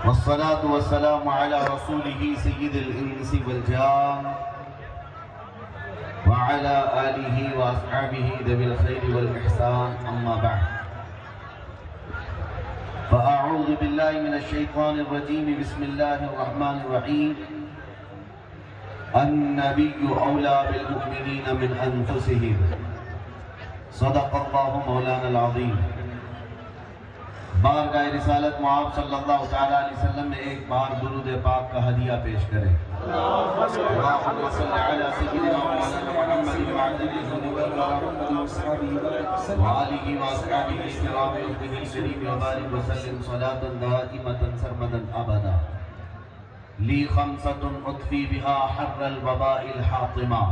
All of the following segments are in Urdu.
والصلاة والسلام على رسوله سيد الإنس والجان وعلى آله وأصحابه ذوي الخير والإحسان أما بعد فأعوذ بالله من الشيطان الرجيم بسم الله الرحمن الرحيم النبي أولى بالمؤمنين من أنفسهم صدق الله مولانا العظيم۔ بارگاہ رسالت معاب صلی اللہ تعالیٰ علیہ وسلم میں ایک بار درود پاک کا ہدیہ پیش کریں۔ اللہم صلی علی سیدنا محمد وآلہ وآصحابہ الکرام الشریف وبارک وسلم صلاۃ دائمۃ سرمدا ابدا۔ لی خمسۃ اطفی بہا حر الوباء الحاطمہ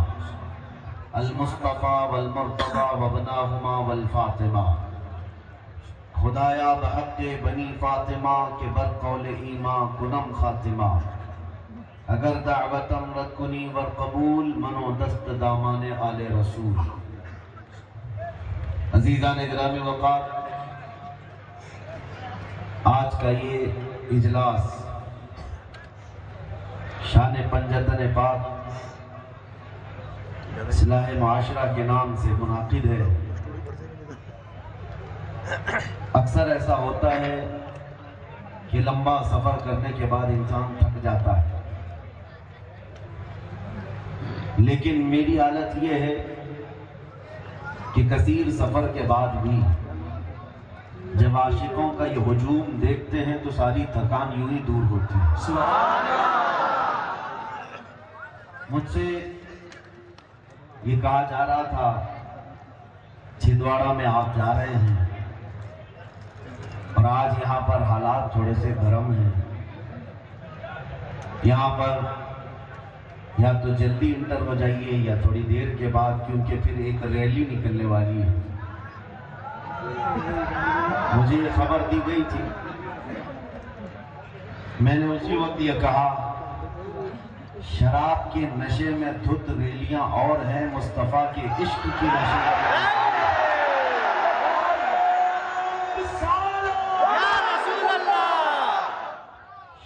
المصطفیٰ والمرتضیٰ وابناہما والفاطمہ۔ خدایا بحق بنی فاطمہ کے برقول ایمان کنم خاتمہ، اگر دعوتم رد کنی ور قبول منو دست دامان آل رسول۔ عزیزان گرامی وقار، آج کا یہ اجلاس شان پنجتن پاک اصلاح معاشرہ کے نام سے منعقد ہے۔ اکثر ایسا ہوتا ہے کہ لمبا سفر کرنے کے بعد انسان تھک جاتا ہے، لیکن میری حالت یہ ہے کہ کثیر سفر کے بعد بھی جب عاشقوں کا یہ ہجوم دیکھتے ہیں تو ساری تھکان یوں ہی دور ہوتی ہے۔ مجھ سے یہ کہا جا رہا تھا چھندواڑہ میں آپ جا رہے ہیں اور آج یہاں پر حالات تھوڑے سے گرم ہیں، یہاں پر یا تو جلدی انٹر ہو جائیے یا تھوڑی دیر کے بعد، کیونکہ پھر ایک ریلی نکلنے والی ہے۔ مجھے یہ خبر دی گئی تھی، میں نے اسی وقت یہ کہا شراب کے نشے میں دھت ریلیاں اور ہیں، مصطفیٰ کے عشق کی نشے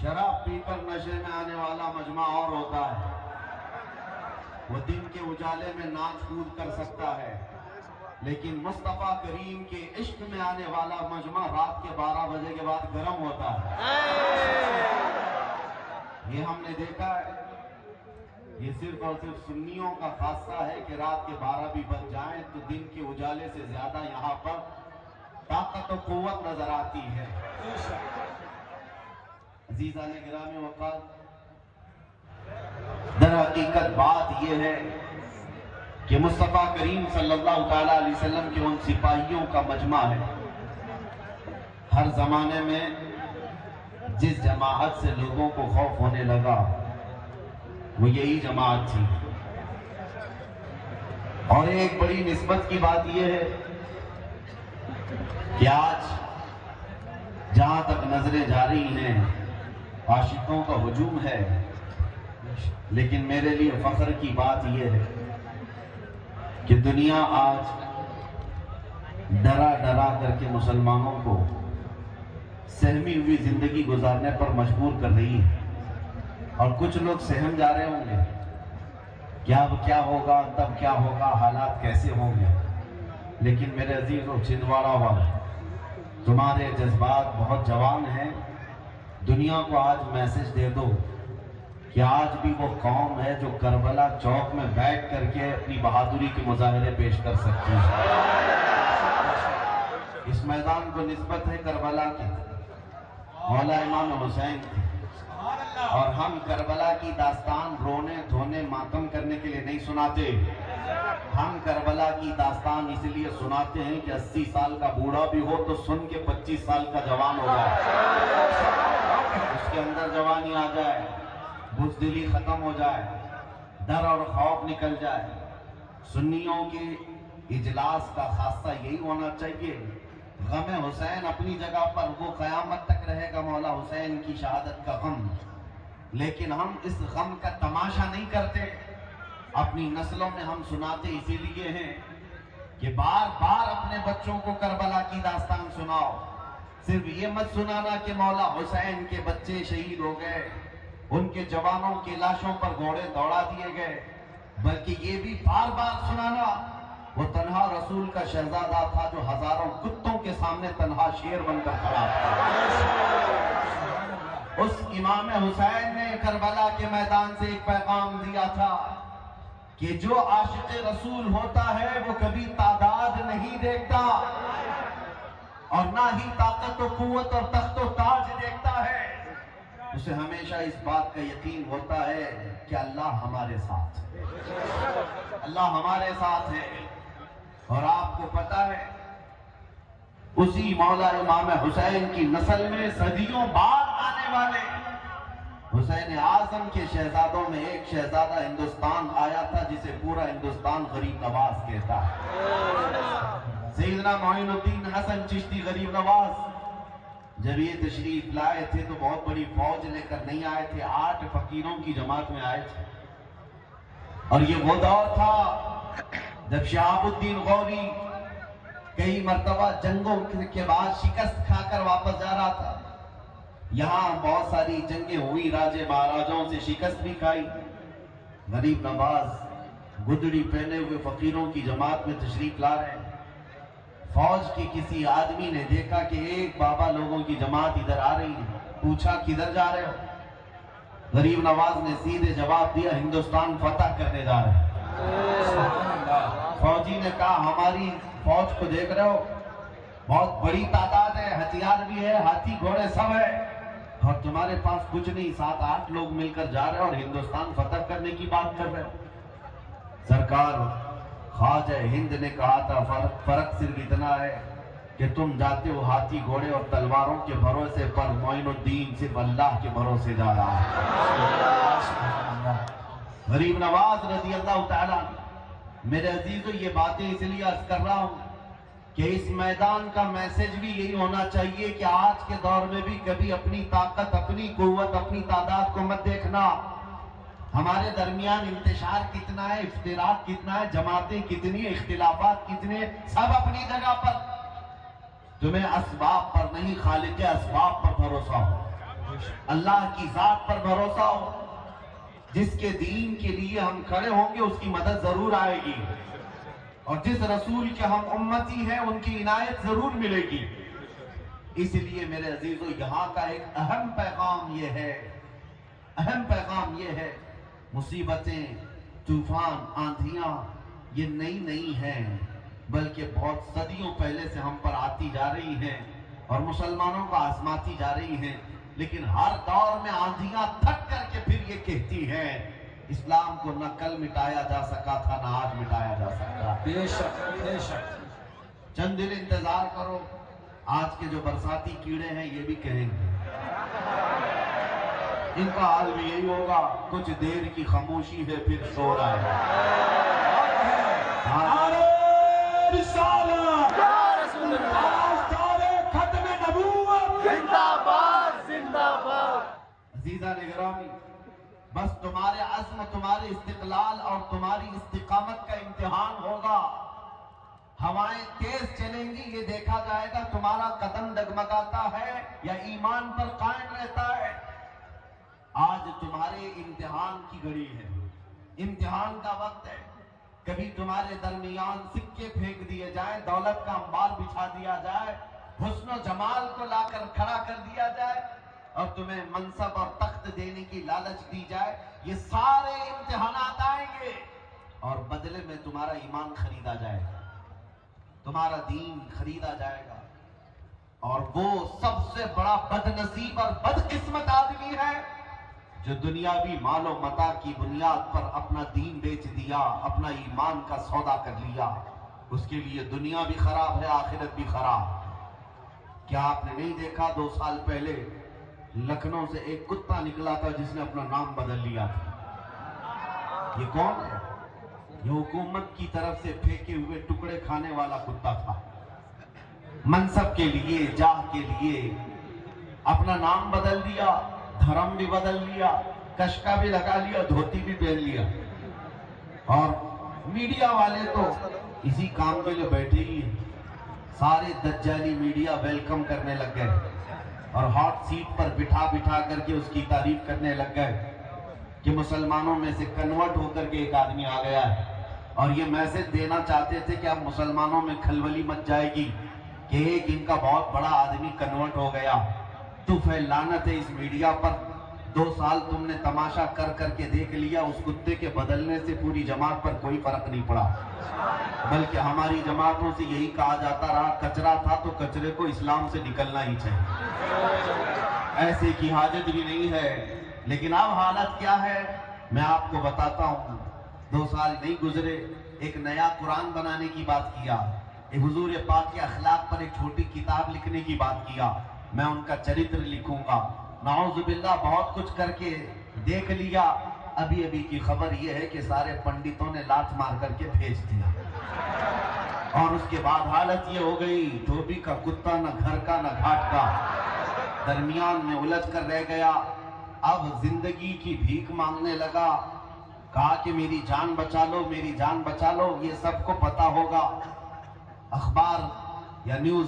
شراب پی کر نشے میں آنے والا مجمع اور ہوتا ہے، وہ دن کے اجالے میں ناچ کود کر سکتا ہے، لیکن مصطفیٰ کریم کے عشق میں آنے والا مجمع رات کے 12 بجے کے بعد گرم ہوتا ہے۔ یہ ہم نے دیکھا ہے، یہ صرف اور صرف سنیوں کا خاصہ ہے کہ رات کے 12 بھی بج جائیں تو دن کے اجالے سے زیادہ یہاں پر طاقت و قوت نظر آتی ہے۔ عزیزان گرامی وقار، در حقیقت بات یہ ہے کہ مصطفیٰ کریم صلی اللہ تعالیٰ علیہ وسلم کے ان سپاہیوں کا مجمع ہے۔ ہر زمانے میں جس جماعت سے لوگوں کو خوف ہونے لگا وہ یہی جماعت تھی، اور ایک بڑی نسبت کی بات یہ ہے کہ آج جہاں تک نظریں جا رہی ہیں عاشقوں کا ہجوم ہے، لیکن میرے لیے فخر کی بات یہ ہے کہ دنیا آج ڈرا ڈرا کر کے مسلمانوں کو سہمی ہوئی زندگی گزارنے پر مجبور کر رہی ہے، اور کچھ لوگ سہم جا رہے ہوں گے کہ اب کیا ہوگا، تب کیا ہوگا، حالات کیسے ہوں گے، لیکن میرے عزیزوں چھندواڑہ والے، تمہارے جذبات بہت جوان ہیں۔ دنیا کو آج میسج دے دو کہ آج بھی وہ قوم ہے جو کربلا چوک میں بیٹھ کر کے اپنی بہادری کے مظاہرے پیش کر سکتی ہے۔ اس میدان کو نسبت ہے کربلا کی، مولا امام حسین کی، اور ہم کربلا کی داستان رونے دھونے ماتم کرنے کے لیے نہیں سناتے، ہم کربلا کی داستان اس لیے سناتے ہیں کہ 80 سال کا بوڑھا بھی ہو تو سن کے 25 سال کا جوان ہو جائے، اس کے اندر جوانی آ جائے، بزدلی ختم ہو جائے، ڈر اور خوف نکل جائے۔ سنیوں کے اجلاس کا خاصہ یہی ہونا چاہیے۔ غم حسین اپنی جگہ پر وہ قیامت تک رہے گا، مولا حسین کی شہادت کا غم، لیکن ہم اس غم کا تماشا نہیں کرتے، اپنی نسلوں میں ہم سناتے اسی لیے ہیں کہ بار بار اپنے بچوں کو کربلا کی داستان سناؤ، صرف یہ مت سنانا کہ مولا حسین کے بچے شہید ہو گئے، ان کے جوانوں کی لاشوں پر گھوڑے دوڑا دیے گئے، بلکہ یہ بھی بار بار سنانا وہ تنہا رسول کا شہزادہ تھا جو ہزاروں کتوں کے سامنے تنہا شیر بن کر کھڑا تھا۔ اس امام حسین نے کربلا کے میدان سے ایک پیغام دیا تھا کہ جو عاشق رسول ہوتا ہے وہ کبھی تعداد نہیں دیکھتا اور نہ ہی طاقت و قوت اور تخت و تاج دیکھتا ہے، اسے ہمیشہ اس بات کا یقین ہوتا ہے کہ اللہ ہمارے ساتھ ہے، اللہ ہمارے ساتھ ہے۔ اور آپ کو پتا ہے اسی مولا امام حسین کی نسل میں صدیوں بعد آنے والے حسین اعظم کے شہزادوں میں ایک شہزادہ ہندوستان آیا تھا جسے پورا ہندوستان غریب نواز کہتا ہے، سیدنا معین الدین حسن چشتی غریب نواز۔ جب یہ تشریف لائے تھے تو بہت بڑی فوج لے کر نہیں آئے تھے، 8 فقیروں کی جماعت میں آئے تھے، اور یہ وہ دور تھا جب شہاب الدین غوری کئی مرتبہ جنگوں کے بعد شکست کھا کر واپس جا رہا تھا۔ یہاں بہت ساری جنگیں ہوئی، راجے مہاراجوں سے شکست بھی کھائی۔ غریب نواز گدڑی پہنے ہوئے فقیروں کی جماعت میں تشریف لا رہے ہیں۔ فوج کے کسی آدمی نے دیکھا کہ ایک بابا لوگوں کی جماعت ادھر آ رہی ہے، پوچھا کدھر جا رہے ہو؟ غریب نواز نے سیدھے جواب دیا ہندوستان فتح کرنے جا رہے ہیں۔ فوجی نے کہا ہماری فوج کو دیکھ رہے ہو، بہت بڑی تعداد ہے، ہتھیار بھی ہے، ہاتھی گھوڑے سب ہے، اور تمہارے پاس کچھ نہیں، 7-8 لوگ مل کر جا رہے اور ہندوستان فتح کرنے کی بات کر رہے ہو۔ سرکار خواجہ ہند نے کہا تھا فرق صرف اتنا ہے کہ تم جاتے ہو ہاتھی گھوڑے اور تلواروں کے بھروسے پر، معین الدین صرف اللہ کے بھروسے جا رہا ہے۔ غریب نواز رضی اللہ تعالیٰ۔ میرے عزیزو یہ باتیں اس لیے عرض کر رہا ہوں کہ اس میدان کا میسج بھی یہی ہونا چاہیے کہ آج کے دور میں بھی کبھی اپنی طاقت، اپنی قوت، اپنی تعداد کو مت دیکھنا۔ ہمارے درمیان انتشار کتنا ہے، افتراق کتنا ہے، جماعتیں کتنی، اختلافات کتنے، سب اپنی جگہ پر۔ تمہیں اسباب پر نہیں، خالق اسباب پر بھروسہ ہو، اللہ کی ذات پر بھروسہ ہو۔ جس کے دین کے لیے ہم کھڑے ہوں گے اس کی مدد ضرور آئے گی، اور جس رسول کے ہم امتی ہیں ان کی عنایت ضرور ملے گی۔ اس لیے میرے عزیزو یہاں کا ایک اہم پیغام یہ ہے، مصیبتیں، طوفان، آندھیاں یہ نئی ہیں، بلکہ بہت صدیوں پہلے سے ہم پر آتی جا رہی ہیں اور مسلمانوں کو آزماتی جا رہی ہیں، لیکن ہر دور میں آندھیاں تھک کر کے پھر یہ کہتی ہیں اسلام کو نہ کل مٹایا جا سکا تھا نہ آج مٹایا جا سکتا۔ بے شک بے شک۔ چند دن انتظار کرو، آج کے جو برساتی کیڑے ہیں یہ بھی کہیں گے، ان کا حال بھی یہی ہوگا، کچھ دیر کی خاموشی ہے پھر شور آئے گا۔ عزیزہ نگرامی، بس تمہارے عزم، تمہارے استقلال اور تمہاری استقامت کا امتحان ہوگا۔ ہوائیں تیز چلیں گی، یہ دیکھا جائے گا تمہارا قدم ڈگمگاتا ہے یا ایمان پر قائم رہتا ہے۔ آج تمہارے امتحان کی گھڑی ہے، امتحان کا وقت ہے۔ کبھی تمہارے درمیان سکے پھینک دیے جائیں، دولت کا انبار بچھا دیا جائے، حسن و جمال کو لا کر کھڑا کر دیا جائے، اور تمہیں منصب اور تخت دینے کی لالچ دی جائے۔ یہ سارے امتحانات آئیں گے اور بدلے میں تمہارا ایمان خریدا جائے گا، تمہارا دین خریدا جائے گا۔ اور وہ سب سے بڑا بد نصیب اور بدقسمت آدمی ہے جو دنیاوی مال و متاع کی بنیاد پر اپنا دین بیچ دیا، اپنا ایمان کا سودا کر لیا۔ اس کے لیے دنیا بھی خراب ہے، آخرت بھی خراب۔ کیا آپ نے نہیں دیکھا 2 سال پہلے لکھنؤ سے ایک کتا نکلا تھا جس نے اپنا نام بدل لیا تھا؟ یہ کون ہے؟ یہ حکومت کی طرف سے پھینکے ہوئے ٹکڑے کھانے والا کتا تھا۔ منصب کے لیے، جاہ کے لیے اپنا نام بدل دیا، دھرم بھی بدل لیا، کشکا بھی لگا لیا، دھوتی بھی پہن لیا، اور میڈیا والے تو اسی کام کے لیے بیٹھے ہی ہیں۔ سارے دجالی میڈیا ویلکم کرنے لگ گئے اور ہاٹ سیٹ پر بٹھا بٹھا کر کے اس کی تعریف کرنے لگ گئے کہ مسلمانوں میں سے کنورٹ ہو کر کے ایک آدمی آ گیا ہے، اور یہ میسج دینا چاہتے تھے کہ اب مسلمانوں میں کھلبلی مچ جائے گی کہ ایک ان کا بہت بڑا آدمی کنورٹ ہو گیا۔ تو لعنت ہے اس میڈیا پر، 2 سال تم نے تماشا کر کر کے دیکھ لیا، اس کتے کے بدلنے سے پوری جماعت پر کوئی فرق نہیں پڑا، بلکہ ہماری جماعتوں سے یہی کہا جاتا رہا کچرا تھا تو کچرے کو اسلام سے نکلنا ہی چاہیے، ایسے کی حاجت بھی نہیں ہے۔ لیکن اب حالت کیا ہے میں آپ کو بتاتا ہوں۔ 2 سال نہیں گزرے، ایک نیا قرآن بنانے کی بات کیا، ایک حضور پاک کے اخلاق پر ایک چھوٹی کتاب لکھنے کی بات کیا، میں ان کا چرتر لکھوں گا، نعوذ باللہ بہت کچھ کر کے دیکھ لیا۔ ابھی کی خبر یہ ہے کہ سارے پنڈتوں نے لات مار کر کے بھیج دیا، اور اس کے بعد حالت یہ ہو گئی دھوبی کا کتا، نہ گھر کا نہ گھاٹ کا، درمیان میں الجھ کر رہ گیا۔ اب زندگی کی بھیک مانگنے لگا، کہا کہ میری جان بچا لو، میری جان بچا لو۔ یہ سب کو پتا ہوگا، اخبار یا نیوز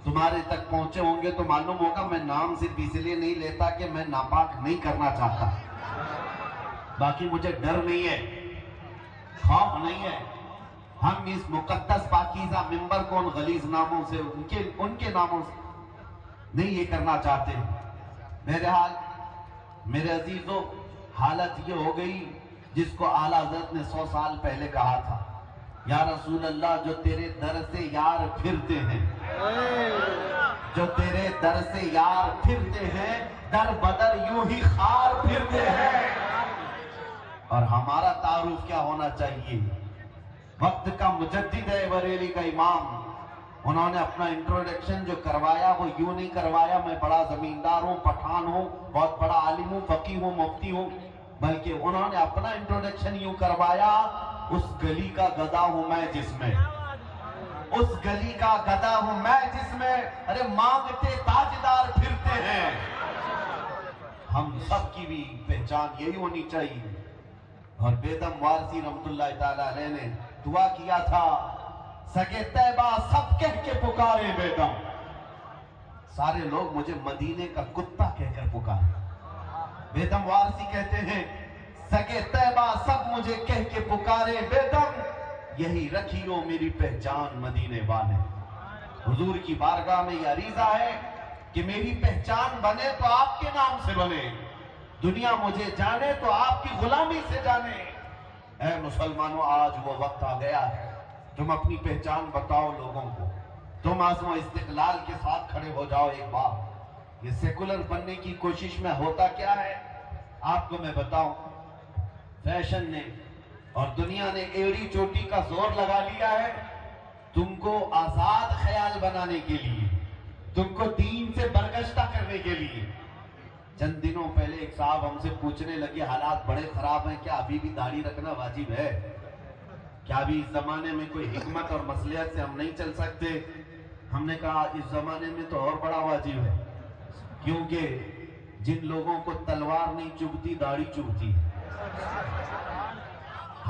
تمہارے تک پہنچے ہوں گے تو معلوم ہوگا میں نام صرف اس لیے نہیں لیتا کہ میں ناپاک نہیں کرنا چاہتا، باقی مجھے ڈر نہیں ہے، خوف نہیں ہے۔ ہم اس مقدس پاکیزہ منبر کو ان غلیظ ناموں سے، ان کے ناموں سے نہیں یہ کرنا چاہتے۔ بہرحال میرے عزیزو، حالت یہ ہو گئی جس کو اعلیٰ حضرت نے 100 سال پہلے کہا تھا، یا رسول اللہ جو تیرے در سے یار پھرتے ہیں، جو تیرے در سے یار پھرتے ہیں، در بدر یوں ہی خار پھرتے ہیں۔ اور ہمارا تعارف کیا ہونا چاہیے؟ وقت کا مجدد ہے بریلی کا امام، انہوں نے اپنا انٹروڈکشن جو کروایا وہ یوں نہیں کروایا میں بڑا زمیندار ہوں، پٹھان ہوں، بہت بڑا عالم ہوں، فقیہ ہوں، مفتی ہوں، بلکہ انہوں نے اپنا انٹروڈکشن یوں کروایا، اس گلی کا گدا ہوں میں جس میں، اس گلی کا گدا ہوں میں جس میں، ارے مانگتے تاجدار پھرتے ہیں۔ ہم سب کی بھی پہچان یہی ہونی چاہیے۔ اور بیدم وارسی رحمت اللہ تعالیٰ علیہ نے دعا کیا تھا، سگے طیبہ سب کہہ کے پکارے بیدم، سارے لوگ مجھے مدینے کا کتا کہہ کر پکارے۔ بیدم وارسی کہتے ہیں، سگے طیبہ سب مجھے کہہ کے پکارے بیدم، یہی رکھیو میری پہچان مدینے والے۔ حضور کی بارگاہ میں یہ عریضہ ہے کہ میری پہچان بنے تو آپ کے نام سے بنے، دنیا مجھے جانے تو آپ کی غلامی سے جانے۔ اے مسلمانوں، آج وہ وقت آ گیا ہے، تم اپنی پہچان بتاؤ لوگوں کو، تم عزم و استقلال کے ساتھ کھڑے ہو جاؤ ایک بار۔ یہ سیکولر بننے کی کوشش میں ہوتا کیا ہے آپ کو میں بتاؤں، فیشن نے اور دنیا نے ایڑی چوٹی کا زور لگا لیا ہے تم کو آزاد خیال بنانے کے لیے، تم کو دین سے برگشتہ کرنے کے لیے۔ چند دنوں پہلے ایک صاحب ہم سے پوچھنے لگے حالات بڑے خراب ہیں، کیا ابھی بھی داڑھی رکھنا واجب ہے؟ کیا ابھی اس زمانے میں کوئی حکمت اور مصلحت سے ہم نہیں چل سکتے؟ ہم نے کہا اس زمانے میں تو اور بڑا واجب ہے، کیونکہ جن لوگوں کو تلوار نہیں چبھتی داڑھی چبھتی ہے،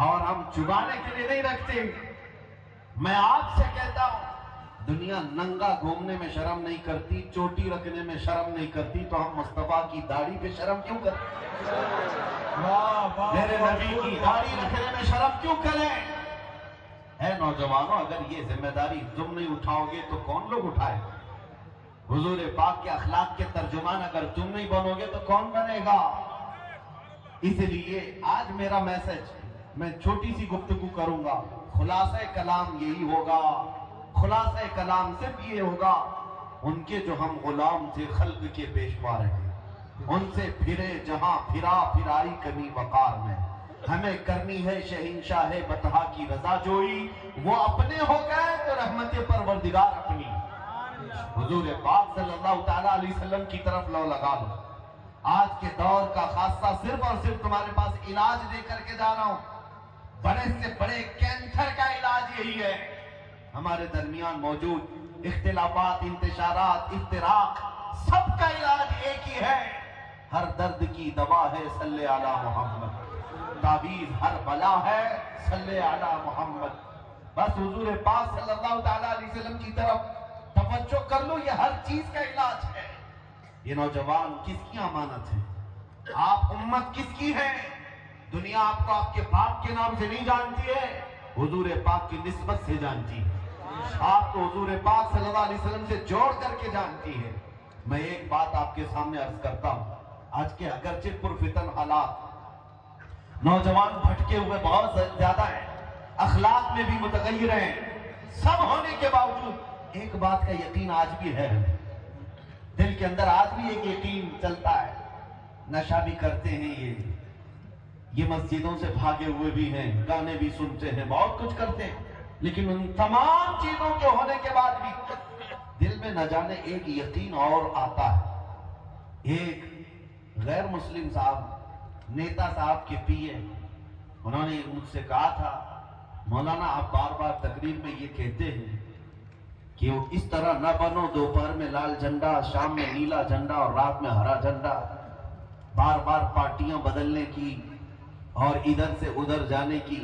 اور ہم چبانے کے لیے نہیں رکھتے۔ میں آپ سے کہتا ہوں دنیا ننگا گھومنے میں شرم نہیں کرتی، چوٹی رکھنے میں شرم نہیں کرتی، تو ہم مصطفیٰ کی داڑھی پہ شرم کیوں کرتے؟ میرے نبی کی داڑھی رکھنے میں شرم کیوں کریں؟ اے نوجوانوں، اگر یہ ذمہ داری تم نہیں اٹھاؤ گے تو کون لوگ اٹھائے؟ حضور پاک کے اخلاق کے ترجمان اگر تم نہیں بنو گے تو کون بنے گا؟ اس لیے آج میرا میسج، میں چھوٹی سی گفتگو کروں گا، خلاصہ کلام یہی ہوگا، خلاصہ کلام صرف یہ ہوگا، ان کے جو ہم غلام تھے خلق کے پیشوا رہے، ان سے پھرے جہاں پھرا پھرائی کمی وقار میں، ہمیں کرنی ہے شہنشاہ بطحا کی رضا جوئی، وہ اپنے ہو گئے تو رحمت پروردگار اپنی۔ حضور پاک صلی اللہ تعالیٰ علیہ وسلم کی طرف لو لگا لو۔ آج کے دور کا خاصہ صرف اور صرف تمہارے پاس علاج دے کر کے جا رہا ہوں، بڑے سے بڑے کینسر کا علاج یہی ہے ہمارے درمیان موجود، اختلافات، انتشارات، افتراق، سب کا علاج ایک ہی ہے، ہر درد کی دوا ہے صلی علی محمد، تعویذ ہر بلا ہے صلی علی محمد۔ بس حضور پاک صلی اللہ تعالیٰ علیہ وسلم کی طرف توجہ کر لو، یہ ہر چیز کا علاج ہے۔ یہ نوجوان کس کی امانت ہے؟ آپ امت کس کی ہے؟ دنیا آپ کو آپ کے باپ کے نام سے نہیں جانتی ہے، حضور پاک کی نسبت سے جانتی ہے، آپ کو حضور پاک صلی اللہ علیہ وسلم سے جوڑ کر کے جانتی ہے۔ میں ایک بات آپ کے سامنے عرض کرتا ہوں، آج کے اگرچہ پرفتن حالات، نوجوان بھٹکے ہوئے بہت زیادہ ہیں، اخلاق میں بھی متغیر ہیں، سب ہونے کے باوجود ایک بات کا یقین آج بھی ہے، دل کے اندر آج بھی ایک یقین چلتا ہے، نشہ بھی کرتے ہیں، یہ مسجدوں سے بھاگے ہوئے بھی ہیں، گانے بھی سنتے ہیں، بہت کچھ کرتے ہیں، لیکن ان تمام چیزوں کے ہونے کے بعد بھی دل میں نہ جانے ایک یقین اور آتا ہے۔ ایک غیر مسلم صاحب، نیتا صاحب کے پیے، انہوں نے مجھ سے کہا تھا مولانا آپ بار بار تقریر میں یہ کہتے ہیں کہ وہ اس طرح نہ بنو، دوپہر میں لال جھنڈا، شام میں نیلا جھنڈا اور رات میں ہرا جھنڈا، بار بار پارٹیاں بدلنے کی اور ادھر سے ادھر جانے کی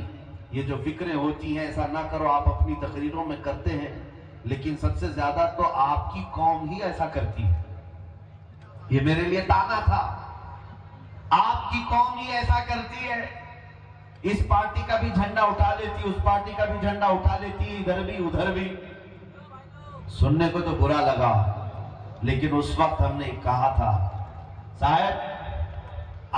یہ جو فکریں ہوتی ہیں، ایسا نہ کرو۔ آپ اپنی تقریروں میں کرتے ہیں، لیکن سب سے زیادہ تو آپ کی قوم ہی ایسا کرتی ہے۔ یہ میرے لیے تانا تھا، آپ کی قوم ہی ایسا کرتی ہے، اس پارٹی کا بھی جھنڈا اٹھا لیتی، اس پارٹی کا بھی جھنڈا اٹھا لیتی، ادھر بھی ادھر بھی۔ سننے کو تو برا لگا، لیکن اس وقت ہم نے کہا تھا صاحب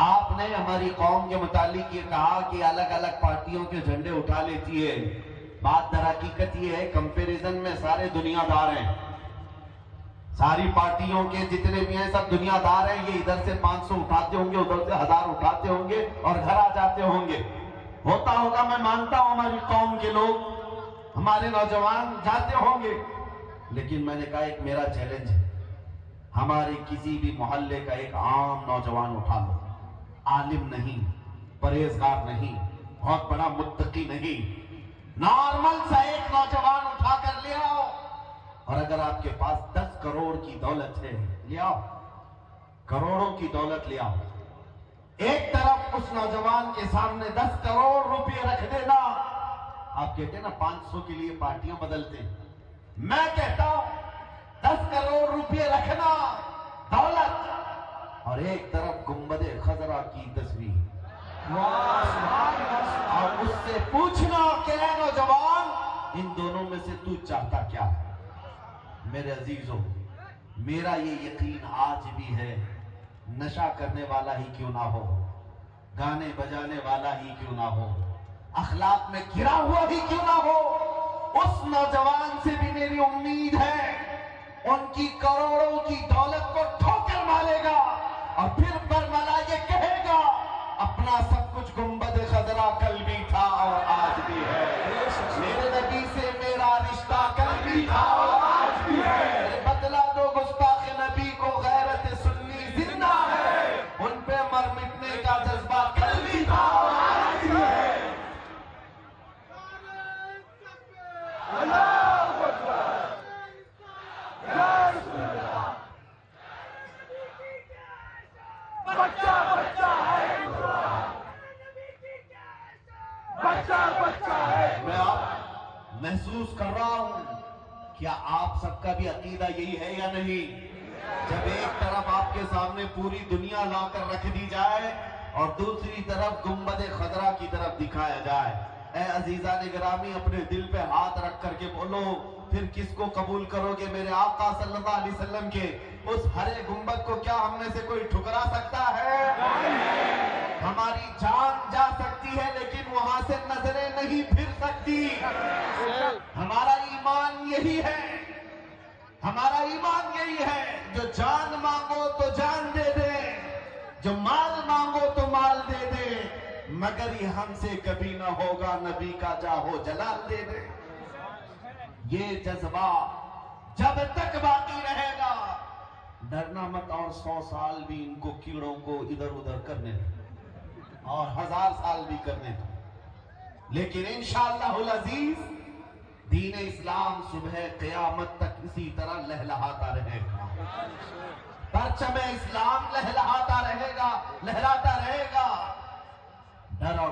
آپ نے ہماری قوم کے متعلق یہ کہا کہ الگ الگ پارٹیوں کے جھنڈے اٹھا لیتی ہے، بات در حقیقت یہ ہے کمپیریزن میں سارے دنیا دار ہیں، ساری پارٹیوں کے جتنے بھی ہیں سب دنیا دار ہیں، یہ ادھر سے 500 اٹھاتے ہوں گے، ادھر سے 1000 اٹھاتے ہوں گے اور گھر آ جاتے ہوں گے، ہوتا ہوگا، میں مانتا ہوں ہماری قوم کے لوگ، ہمارے نوجوان جاتے ہوں گے، لیکن میں نے کہا ایک میرا چیلنج ہے، ہمارے کسی بھی محلے کا ایک عام نوجوان اٹھا لو، عالم نہیں، پرہیزگار نہیں، بہت بڑا متقی نہیں، نارمل سا ایک نوجوان اٹھا کر لے آؤ، اور اگر آپ کے پاس 10 کروڑ کی دولت ہے لے آؤ، کروڑوں کی دولت لے آؤ، ایک طرف اس نوجوان کے سامنے 10 کروڑ روپے رکھ دینا۔ آپ کہتے ہیں نا 500 کے لیے پارٹیاں بدلتے ہیں، میں کہتا ہوں 10 کروڑ روپے رکھنا دولت، اور ایک طرف گنبد خضرا کی تصویر، اور اس سے پوچھنا کہ اے نوجوان ان دونوں میں سے تو چاہتا کیا ہے؟ میرے عزیزوں، میرا یہ یقین آج بھی ہے، نشہ کرنے والا ہی کیوں نہ ہو، گانے بجانے والا ہی کیوں نہ ہو، اخلاق میں گرا ہوا ہی کیوں نہ ہو، اس نوجوان سے بھی میری امید ہے ان کی کروڑوں کی دولت کو ٹھوکر مارے گا، اور پھر برملا یہ کہے گا اپنا سب کچھ گنبد خضرا کل بھی تھا اور آج بھی ہے، میرے نبی سے میرا رشتہ کل بھی تھا اور آج بھی ہے، بدلا دو گستاخ نبی کو، غیرت سنی زندہ ہے، ان پہ مر مٹنے کا جذبہ کل بھی تھا اور آج بھی ہے۔ میں آپ محسوس کر رہا ہوں، کیا آپ سب کا بھی عقیدہ یہی ہے یا نہیں؟ جب ایک طرف آپ کے سامنے پوری دنیا لا کر رکھ دی جائے اور دوسری طرف گنبد خضرا کی طرف دکھایا جائے، اے عزیزان گرامی اپنے دل پہ ہاتھ رکھ کر کے بولو، پھر کس کو قبول کرو گے؟ میرے آقا صلی اللہ علیہ وسلم کے اس ہرے گنبد کو کیا ہم میں سے کوئی ٹھکرا سکتا ہے؟ ہماری جان جا سکتی ہے لیکن وہاں سے نظریں نہیں پھر سکتی۔ ہمارا ایمان یہی ہے، ہمارا ایمان یہی ہے، جو جان مانگو تو جان دے دے، جو مال مانگو تو مال دے دے، مگر یہ ہم سے کبھی نہ ہوگا نبی کا جاہو جلال دے دے۔ یہ جذبہ جب تک باقی رہے گا، ڈرنا مت، اور 100 سال بھی ان کو کیڑوں کو ادھر ادھر کرنے دیں اور 1000 سال بھی کرنے دیں، لیکن انشاءاللہ العزیز دین اسلام صبح قیامت تک اسی طرح لہلہاتا رہے گا، پرچم اسلام لہلہاتا رہے گا، لہراتا رہے گا۔ ڈر اور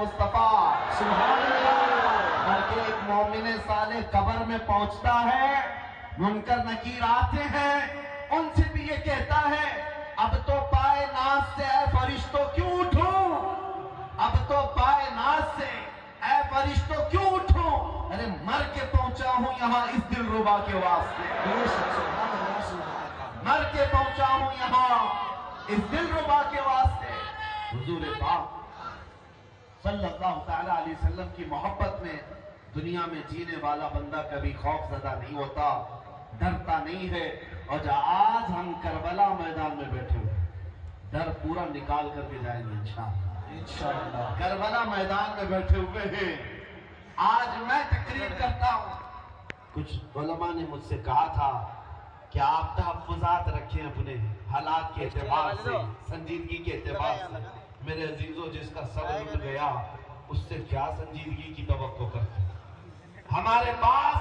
مصطفیٰ. سبحان اللہ. بلکہ ایک مومن صالح قبر میں پہنچتا ہے، منکر نکیر آتے ہیں، ان سے بھی یہ کہتا ہے اب تو پائے ناز سے اے فرشتوں کیوں اٹھوں، اب تو پائے ناز سے اے فرشتوں کیوں اٹھوں، ارے مر کے پہنچا ہوں یہاں اس دل ربا کے واسطے، مر کے پہنچا ہوں یہاں اس دل ربا کے واسطے. حضور پاک صلی اللہ تعالی علیہ وسلم کی محبت میں دنیا میں جینے والا بندہ کبھی خوف زدہ نہیں ہوتا، ڈرتا نہیں ہے. اور جو آج ہم کربلا میدان میں بیٹھے ہوئے ڈر پورا نکال کر کے جائیں گے انشاءاللہ. کربلا میدان میں بیٹھے ہوئے ہیں. آج میں تقریر کرتا ہوں، کچھ علماء نے مجھ سے کہا تھا کہ آپ تحفظات رکھیں اپنے حالات کے اعتبار سے، سنجیدگی کے اعتبار سے. میرے عزیزوں، جس کا سب لٹ گیا اس سے کیا سنجیدگی کی توقع کرتے ہیں؟ ہمارے پاس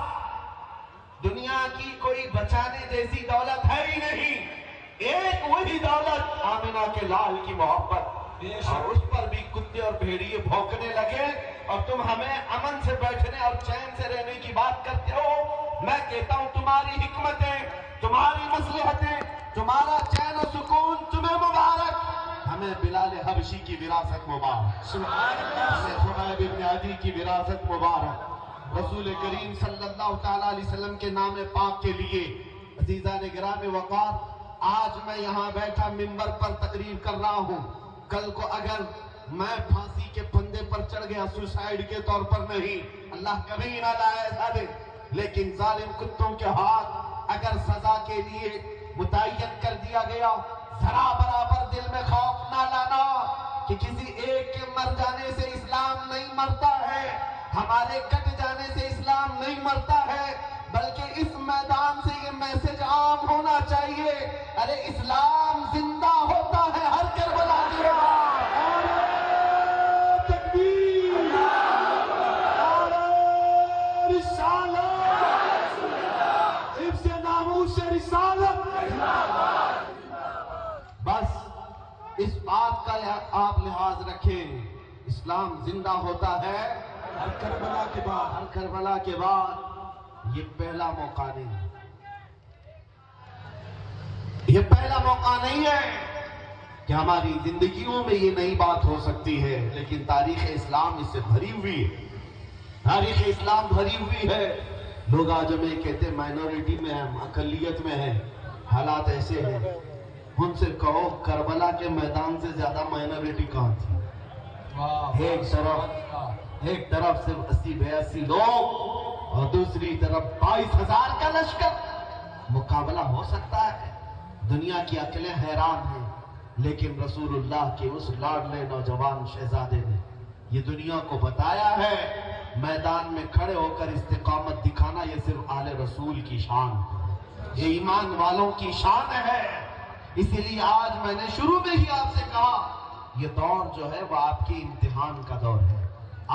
دنیا کی کوئی بچانے جیسی دولت ہے ہی نہیں. ایک وہی دولت آمنہ کے لال کی محبت، اور اس پر بھی کتے اور بھیڑیے بھونکنے لگے اور تم ہمیں امن سے بیٹھنے اور چین سے رہنے کی بات کرتے ہو. میں کہتا ہوں تمہاری حکمتیں، تمہاری مصلحتیں، تمہارا چین و سکون تمہیں مبارک، ہمیں بلال حبشی کی وراثت مبارک، ہمیں خبیب بن عدی کی وراثت مبارک. رسول کریم صلی اللہ تعالیٰ علیہ وسلم کے نام پاک کے لیے عزیزان گرامی وقار، آج میں یہاں بیٹھا منبر پر تقریر کر رہا ہوں. کل کو اگر میں پھانسی کے پھندے پر چڑھ گیا، سوسائیڈ کے طور پر نہیں، اللہ کبھی نہ لائے ایسا دن، لیکن ظالم کتوں کے ہاتھ اگر سزا کے لیے متعین کر دیا گیا، ذرا برابر دل میں خوف نہ لانا کہ کسی ایک کے مر جانے سے اسلام نہیں مرتا ہے، ہمارے کٹ جانے سے اسلام نہیں مرتا ہے، بلکہ اس میدان سے یہ میسج عام ہونا چاہیے، ارے اسلام زندہ ہوتا ہے ہر کربلا کے بعد. تکبیر، نعرہ رسالت، حفظ ناموس رسالت. بس اس بات کا آپ لحاظ رکھیں، اسلام زندہ ہوتا ہے ہر کربلا کے بعد. ہر کربلا کے بعد. یہ پہلا موقع نہیں، یہ پہلا موقع نہیں ہے کہ ہماری زندگیوں میں یہ نئی بات ہو سکتی ہے، لیکن تاریخ اسلام اس سے بھری ہوئی ہے، تاریخ اسلام بھری ہوئی ہے. لوگ آج ہمیں کہتے مائنورٹی میں ہیں، اقلیت میں ہیں، حالات ایسے ہیں. ان سے کہو کربلا کے میدان سے زیادہ مائنورٹی کہاں تھی؟ ایک طرف صرف 80-82 لوگ اور دوسری طرف 22,000 کا لشکر. مقابلہ ہو سکتا ہے؟ دنیا کی عقلیں حیران ہیں، لیکن رسول اللہ کے اس لاڈلے نوجوان شہزادے نے یہ دنیا کو بتایا ہے، میدان میں کھڑے ہو کر استقامت دکھانا یہ صرف آل رسول کی شان ہے، یہ ایمان والوں کی شان ہے. اسی لیے آج میں نے شروع میں ہی آپ سے کہا یہ دور جو ہے وہ آپ کی امتحان کا دور ہے،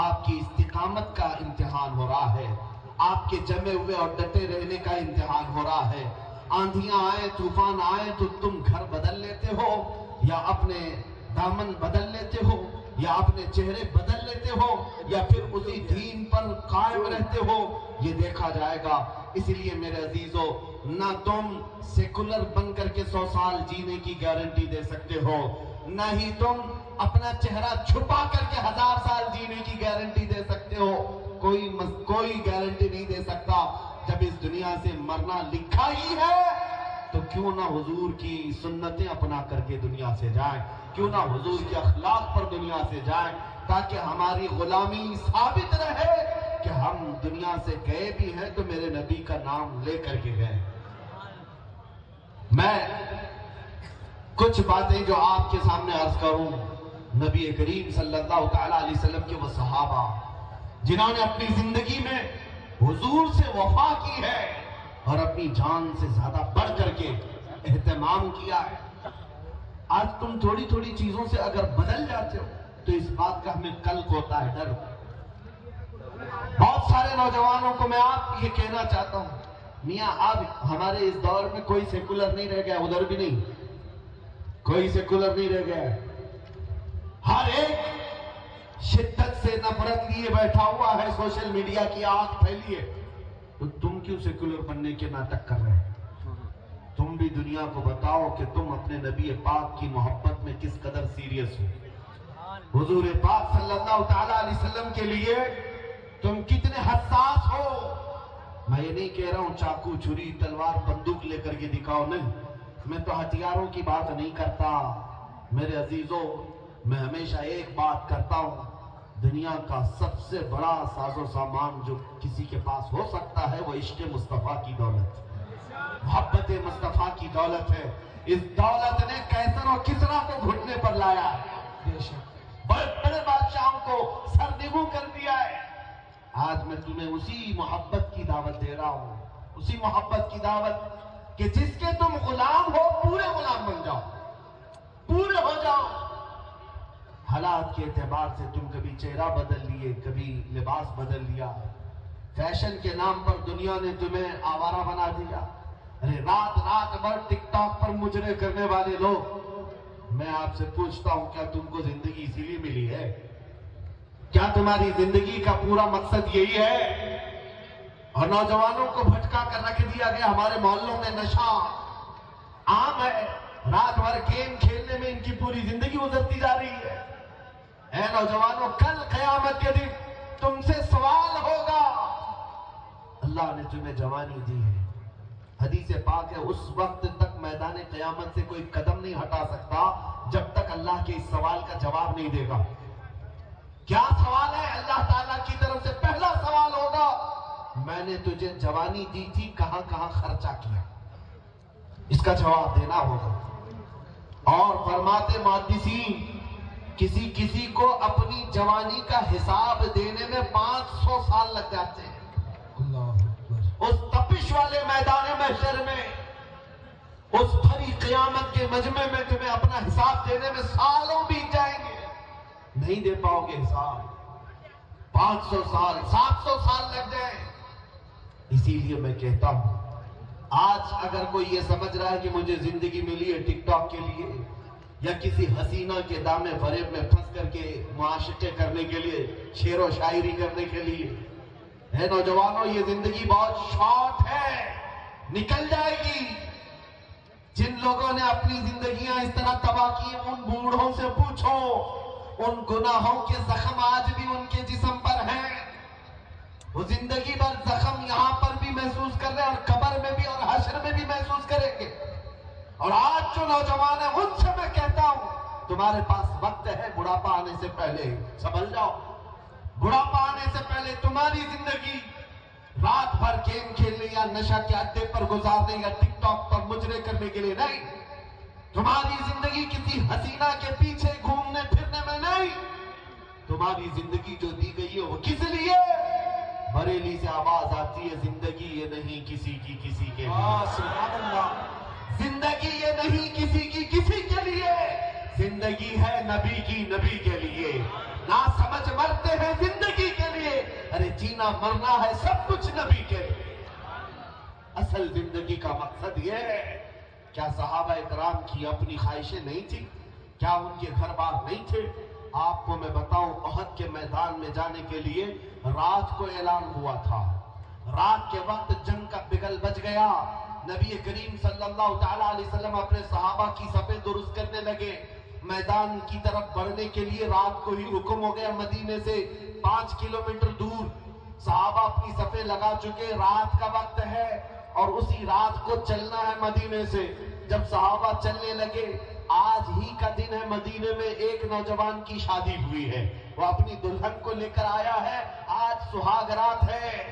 آپ کی استقامت کا امتحان ہو رہا ہے، آپ کے جمے ہوئے اور ڈٹے رہنے کا امتحان ہو رہا ہے. آندھیاں آئے، طوفان آئے تو تم گھر بدل لیتے ہو یا اپنے دامن بدل لیتے ہو یا اپنے چہرے بدل لیتے ہو یا پھر اسی دین پر قائم رہتے ہو، یہ دیکھا جائے گا. اس لیے میرے عزیزو، نہ تم سیکولر بن کر کے 100 سال جینے کی گارنٹی دے سکتے ہو، نہ ہی تم اپنا چہرہ چھپا کر کے 1000 سال جینے کی گارنٹی دے سکتے ہو. کوئی گارنٹی نہیں دے سکتا. جب اس دنیا سے مرنا لکھا ہی ہے تو کیوں نہ حضور کی سنتیں اپنا کر کے دنیا سے جائیں، کیوں نہ حضور کے اخلاق پر دنیا سے جائیں، تاکہ ہماری غلامی ثابت رہے کہ ہم دنیا سے گئے بھی ہیں تو میرے نبی کا نام لے کر کے گئے. میں کچھ باتیں جو آپ کے سامنے عرض کروں، نبی کریم صلی اللہ تعالیٰ علیہ وسلم کے وہ صحابہ جنہوں نے اپنی زندگی میں حضور سے وفا کی ہے اور اپنی جان سے زیادہ بڑھ کر کے اہتمام کیا ہے. آج تم تھوڑی تھوڑی چیزوں سے اگر بدل جاتے ہو تو اس بات کا ہمیں قلق ہوتا ہے، ڈر. بہت سارے نوجوانوں کو میں آپ یہ کہنا چاہتا ہوں، میاں اب ہمارے اس دور میں کوئی سیکولر نہیں رہ گیا، ادھر بھی نہیں کوئی سیکولر نہیں رہ گیا. ہر ایک شدت سے نفرت لیے بیٹھا ہوا ہے، سوشل میڈیا کی آگ پھیلی ہے، تو تم کیوں سیکولر بننے کے ناٹک کر رہے ہیں؟ تم بھی دنیا کو بتاؤ کہ تم اپنے نبی پاک کی محبت میں کس قدر سیریس ہو، حضور پاک صلی اللہ تعالیٰ علیہ وسلم کے لیے تم کتنے حساس ہو۔ میں یہ نہیں کہہ رہا ہوں چاقو چھری تلوار بندوق لے کر کے دکھاؤ، نہیں، میں تو ہتھیاروں کی بات نہیں کرتا میرے عزیزوں، میں ہمیشہ ایک بات کرتا ہوں، دنیا کا سب سے بڑا ساز و سامان جو کسی کے پاس ہو سکتا ہے وہ عشق مصطفیٰ کی دولت، محبت مصطفیٰ کی دولت ہے۔ اس دولت نے کیسر و کسریٰ کو گھٹنے پر لایا ہے، بڑے بڑے بادشاہوں کو سرنگوں کر دیا ہے۔ آج میں تمہیں اسی محبت کی دعوت دے رہا ہوں، اسی محبت کی دعوت کہ جس کے تم غلام ہو پورے غلام بن جاؤ، پورے ہو جاؤ۔ حالات کے اعتبار سے تم کبھی چہرہ بدل لیے، کبھی لباس بدل لیا، فیشن کے نام پر دنیا نے تمہیں آوارہ بنا دیا۔ ارے رات رات بھر ٹک ٹاک پر مجرے کرنے والے لوگ، میں آپ سے پوچھتا ہوں کیا تم کو زندگی اسی لیے ملی ہے؟ کیا تمہاری زندگی کا پورا مقصد یہی ہے؟ اور نوجوانوں کو بھٹکا کر رکھ دیا گیا، ہمارے محلوں میں نشہ عام ہے، رات بھر گیم کھیلنے میں ان کی پوری زندگی گزرتی جا رہی ہے۔ اے نوجوانوں، کل قیامت کے دن تم سے سوال ہوگا۔ اللہ نے تمہیں جوانی دی ہے، حدیث پاک ہے اس وقت تک میدان قیامت سے کوئی قدم نہیں ہٹا سکتا جب تک اللہ کے اس سوال کا جواب نہیں دے گا۔ کیا سوال ہے؟ اللہ تعالیٰ کی طرف سے پہلا سوال ہوگا، میں نے تجھے جوانی دی تھی، کہاں کہاں خرچہ کیا؟ اس کا جواب دینا ہوگا۔ اور فرماتے محدثین، کسی کسی کو اپنی جوانی کا حساب دینے میں 500 سال لگ جاتے ہیں۔ اس تپش والے میدان محشر میں، اس بھری قیامت کے مجمع میں تمہیں اپنا حساب دینے میں سالوں بیت جائیں گے، نہیں دے پاؤ گے حساب۔ 500 سال 700 سال لگ جائیں۔ اسی لیے میں کہتا ہوں، آج اگر کوئی یہ سمجھ رہا ہے کہ مجھے زندگی ملی ہے ٹک ٹاک کے لیے یا کسی حسینہ کے دامے فریب میں پھنس کر کے معاشقے کرنے کے لیے، شعر و شاعری کرنے کے لیے، اے نوجوانوں، یہ زندگی بہت شارٹ ہے، نکل جائے گی۔ جن لوگوں نے اپنی زندگیاں اس طرح تباہ کی، ان بوڑھوں سے پوچھو، ان گناہوں کے زخم آج بھی ان کے جسم پر ہیں، وہ زندگی بھر زخم یہاں پر بھی محسوس کر رہے ہیں اور قبر میں بھی اور حشر میں بھی محسوس کریں گے۔ اور آج جو نوجوان ہیں ان سے میں کہتا ہوں، تمہارے پاس وقت ہے، بڑھاپا آنے سے پہلے سنبھل جاؤ۔ بڑھاپا آنے سے پہلے تمہاری زندگی رات بھر گیم کھیلنے یا نشہ کے اڈے پر گزارنے یا ٹک ٹاک پر مجرے کرنے کے لیے نہیں، تمہاری زندگی کسی حسینہ کے پیچھے گھومنے پھرنے میں نہیں، تمہاری زندگی جو دی گئی ہے وہ کس لیے؟ بریلی سے آواز آتی ہے، زندگی یہ نہیں کسی کی کسی کے لیے، سبحان اللہ، زندگی یہ نہیں کسی کی کسی کے لیے، زندگی ہے نبی کی نبی کے لیے۔ نہ سمجھ مرتے ہیں زندگی کے لیے، ارے جینا مرنا ہے سب کچھ نبی کے لیے۔ اصل زندگی کا مقصد یہ ہے۔ کیا صحابہ اکرام کی اپنی خواہشیں نہیں تھی؟ کیا ان کے گھر بار نہیں تھے؟ آپ کو میں بتاؤں، احد کے میدان میں جانے کے لیے رات کو اعلان ہوا تھا، رات کے وقت جنگ کا بگل بج گیا، نبی کریم صلی اللہ تعالیٰ علیہ وسلم اپنے صحابہ کی صفیں درست کرنے لگے، میدان کی طرف بڑھنے کے لیے رات کو ہی حکم ہو گیا، مدینے سے 5 کلومیٹر دور صحابہ اپنی صفیں لگا چکے، رات کا وقت ہے اور اسی رات کو چلنا ہے مدینے سے۔ جب صحابہ چلنے لگے، آج ہی کا دن ہے، مدینے میں ایک نوجوان کی شادی ہوئی ہے، وہ اپنی دلہن کو لے کر آیا ہے، آج سہاگ رات ہے۔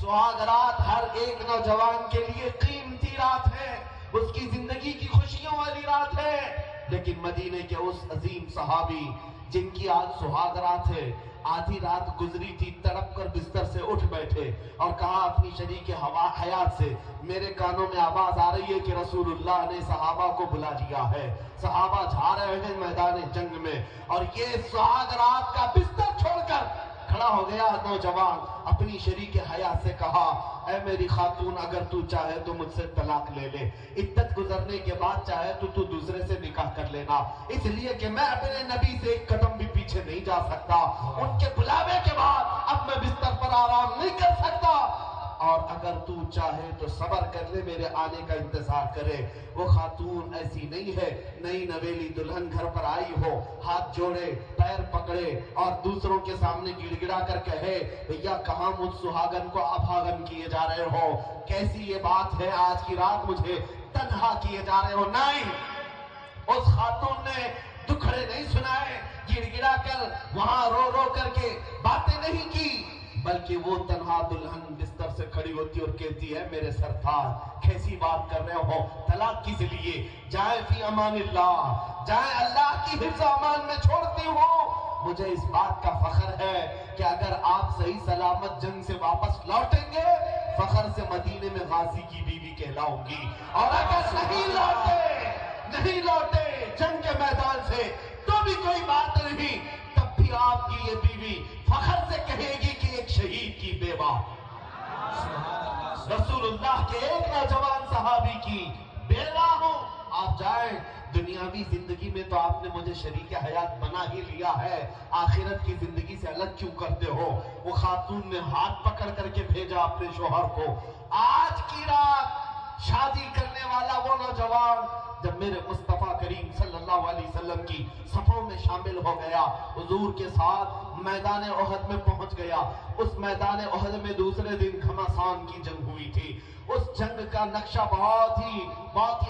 سہاگ رات ہر ایک نوجوان کے لیے قیمتی رات ہے، اس کی زندگی کی خوشیوں والی رات ہے، لیکن مدینے کے اس عظیم صحابی جن کی آج سہاگ رات ہے، آدھی رات گزری تھی، تڑپ کر بستر سے اٹھ بیٹھے اور کہا اپنی شریک حیات سے، میرے کانوں میں آواز آ رہی ہے کہ رسول اللہ نے صحابہ کو بلا لیا ہے، صحابہ جا رہے ہیں میدان جنگ میں، اور یہ سہاگ رات کا بستر چھوڑ کر کھڑا ہو گیا نوجوان، اپنی شریک حیات سے کہا، اے میری خاتون، اگر تو چاہے تو مجھ سے طلاق لے لے، عدت گزرنے کے بعد چاہے تو دوسرے سے نکاح کر کر لینا، اس لیے کہ میں اپنے نبی سے ایک قدم بھی پیچھے نہیں جا سکتا، ان کے بلاوے کے بعد اب میں بستر پر آرام نہیں کر سکتا، اور اگر تو چاہے تو صبر کر لے، میرے آنے کا انتظار کرے۔ وہ خاتون ایسی نہیں ہے، نئی نویلی دلہن گھر پر آئی ہو، ہاتھ جوڑے، پیر پکڑے اور دوسروں کے سامنے گڑ گڑا کر کہے بھیا کہاں مجھ سہاگن کو ابھاگن کیے جا رہے ہو، کیسی یہ بات ہے آج کی رات مجھے تنہا کیے جا رہے ہو۔ نہیں، اس خاتون نے دکھڑے نہیں سنائے، گڑ گڑا کر وہاں رو رو کر کے باتیں نہیں کی، بلکہ وہ تنہا دلہن بستر سے کھڑی ہوتی اور کہتی ہے میرے سرکار کیسی بات کر رہے ہو، طلاق کس لیے، جائیں فی امان اللہ، جائیں اللہ کی حفظ و امان میں چھوڑتی ہوں۔ مجھے اس بات کا فخر ہے کہ اگر آپ صحیح سلامت جنگ سے واپس لوٹیں گے، فخر سے مدینے میں غازی کی بیوی کہلاؤں گی، اور اگر نہیں لوٹے جنگ کے میدان سے تو بھی کوئی بات نہیں، تب بھی آپ کی یہ بیوی فخر سے کہے گی کہ ایک شہید کی بیوہ، رسول اللہ کے ایک نوجوان صحابی کی بیوہ ہوں۔ آپ جائیں، دنیاوی زندگی میں تو آپ نے مجھے شریک حیات بنا ہی لیا ہے، آخرت کی زندگی سے الگ کیوں کرتے ہو؟ وہ خاتون نے ہاتھ پکڑ کر کے بھیجا اپنے شوہر کو۔ آج کی رات شادی کرنے والا وہ نوجوان جب میرے مصطفیٰ کریم صلی اللہ علیہ وسلم کی صفوں میں شامل ہو گیا، حضور کے ساتھ میدان احد میں پہنچ گیا۔ اس میدان احد میں دوسرے دن گھمسان کی جنگ ہوئی تھی۔ اس جنگ کا نقشہ بہت ہی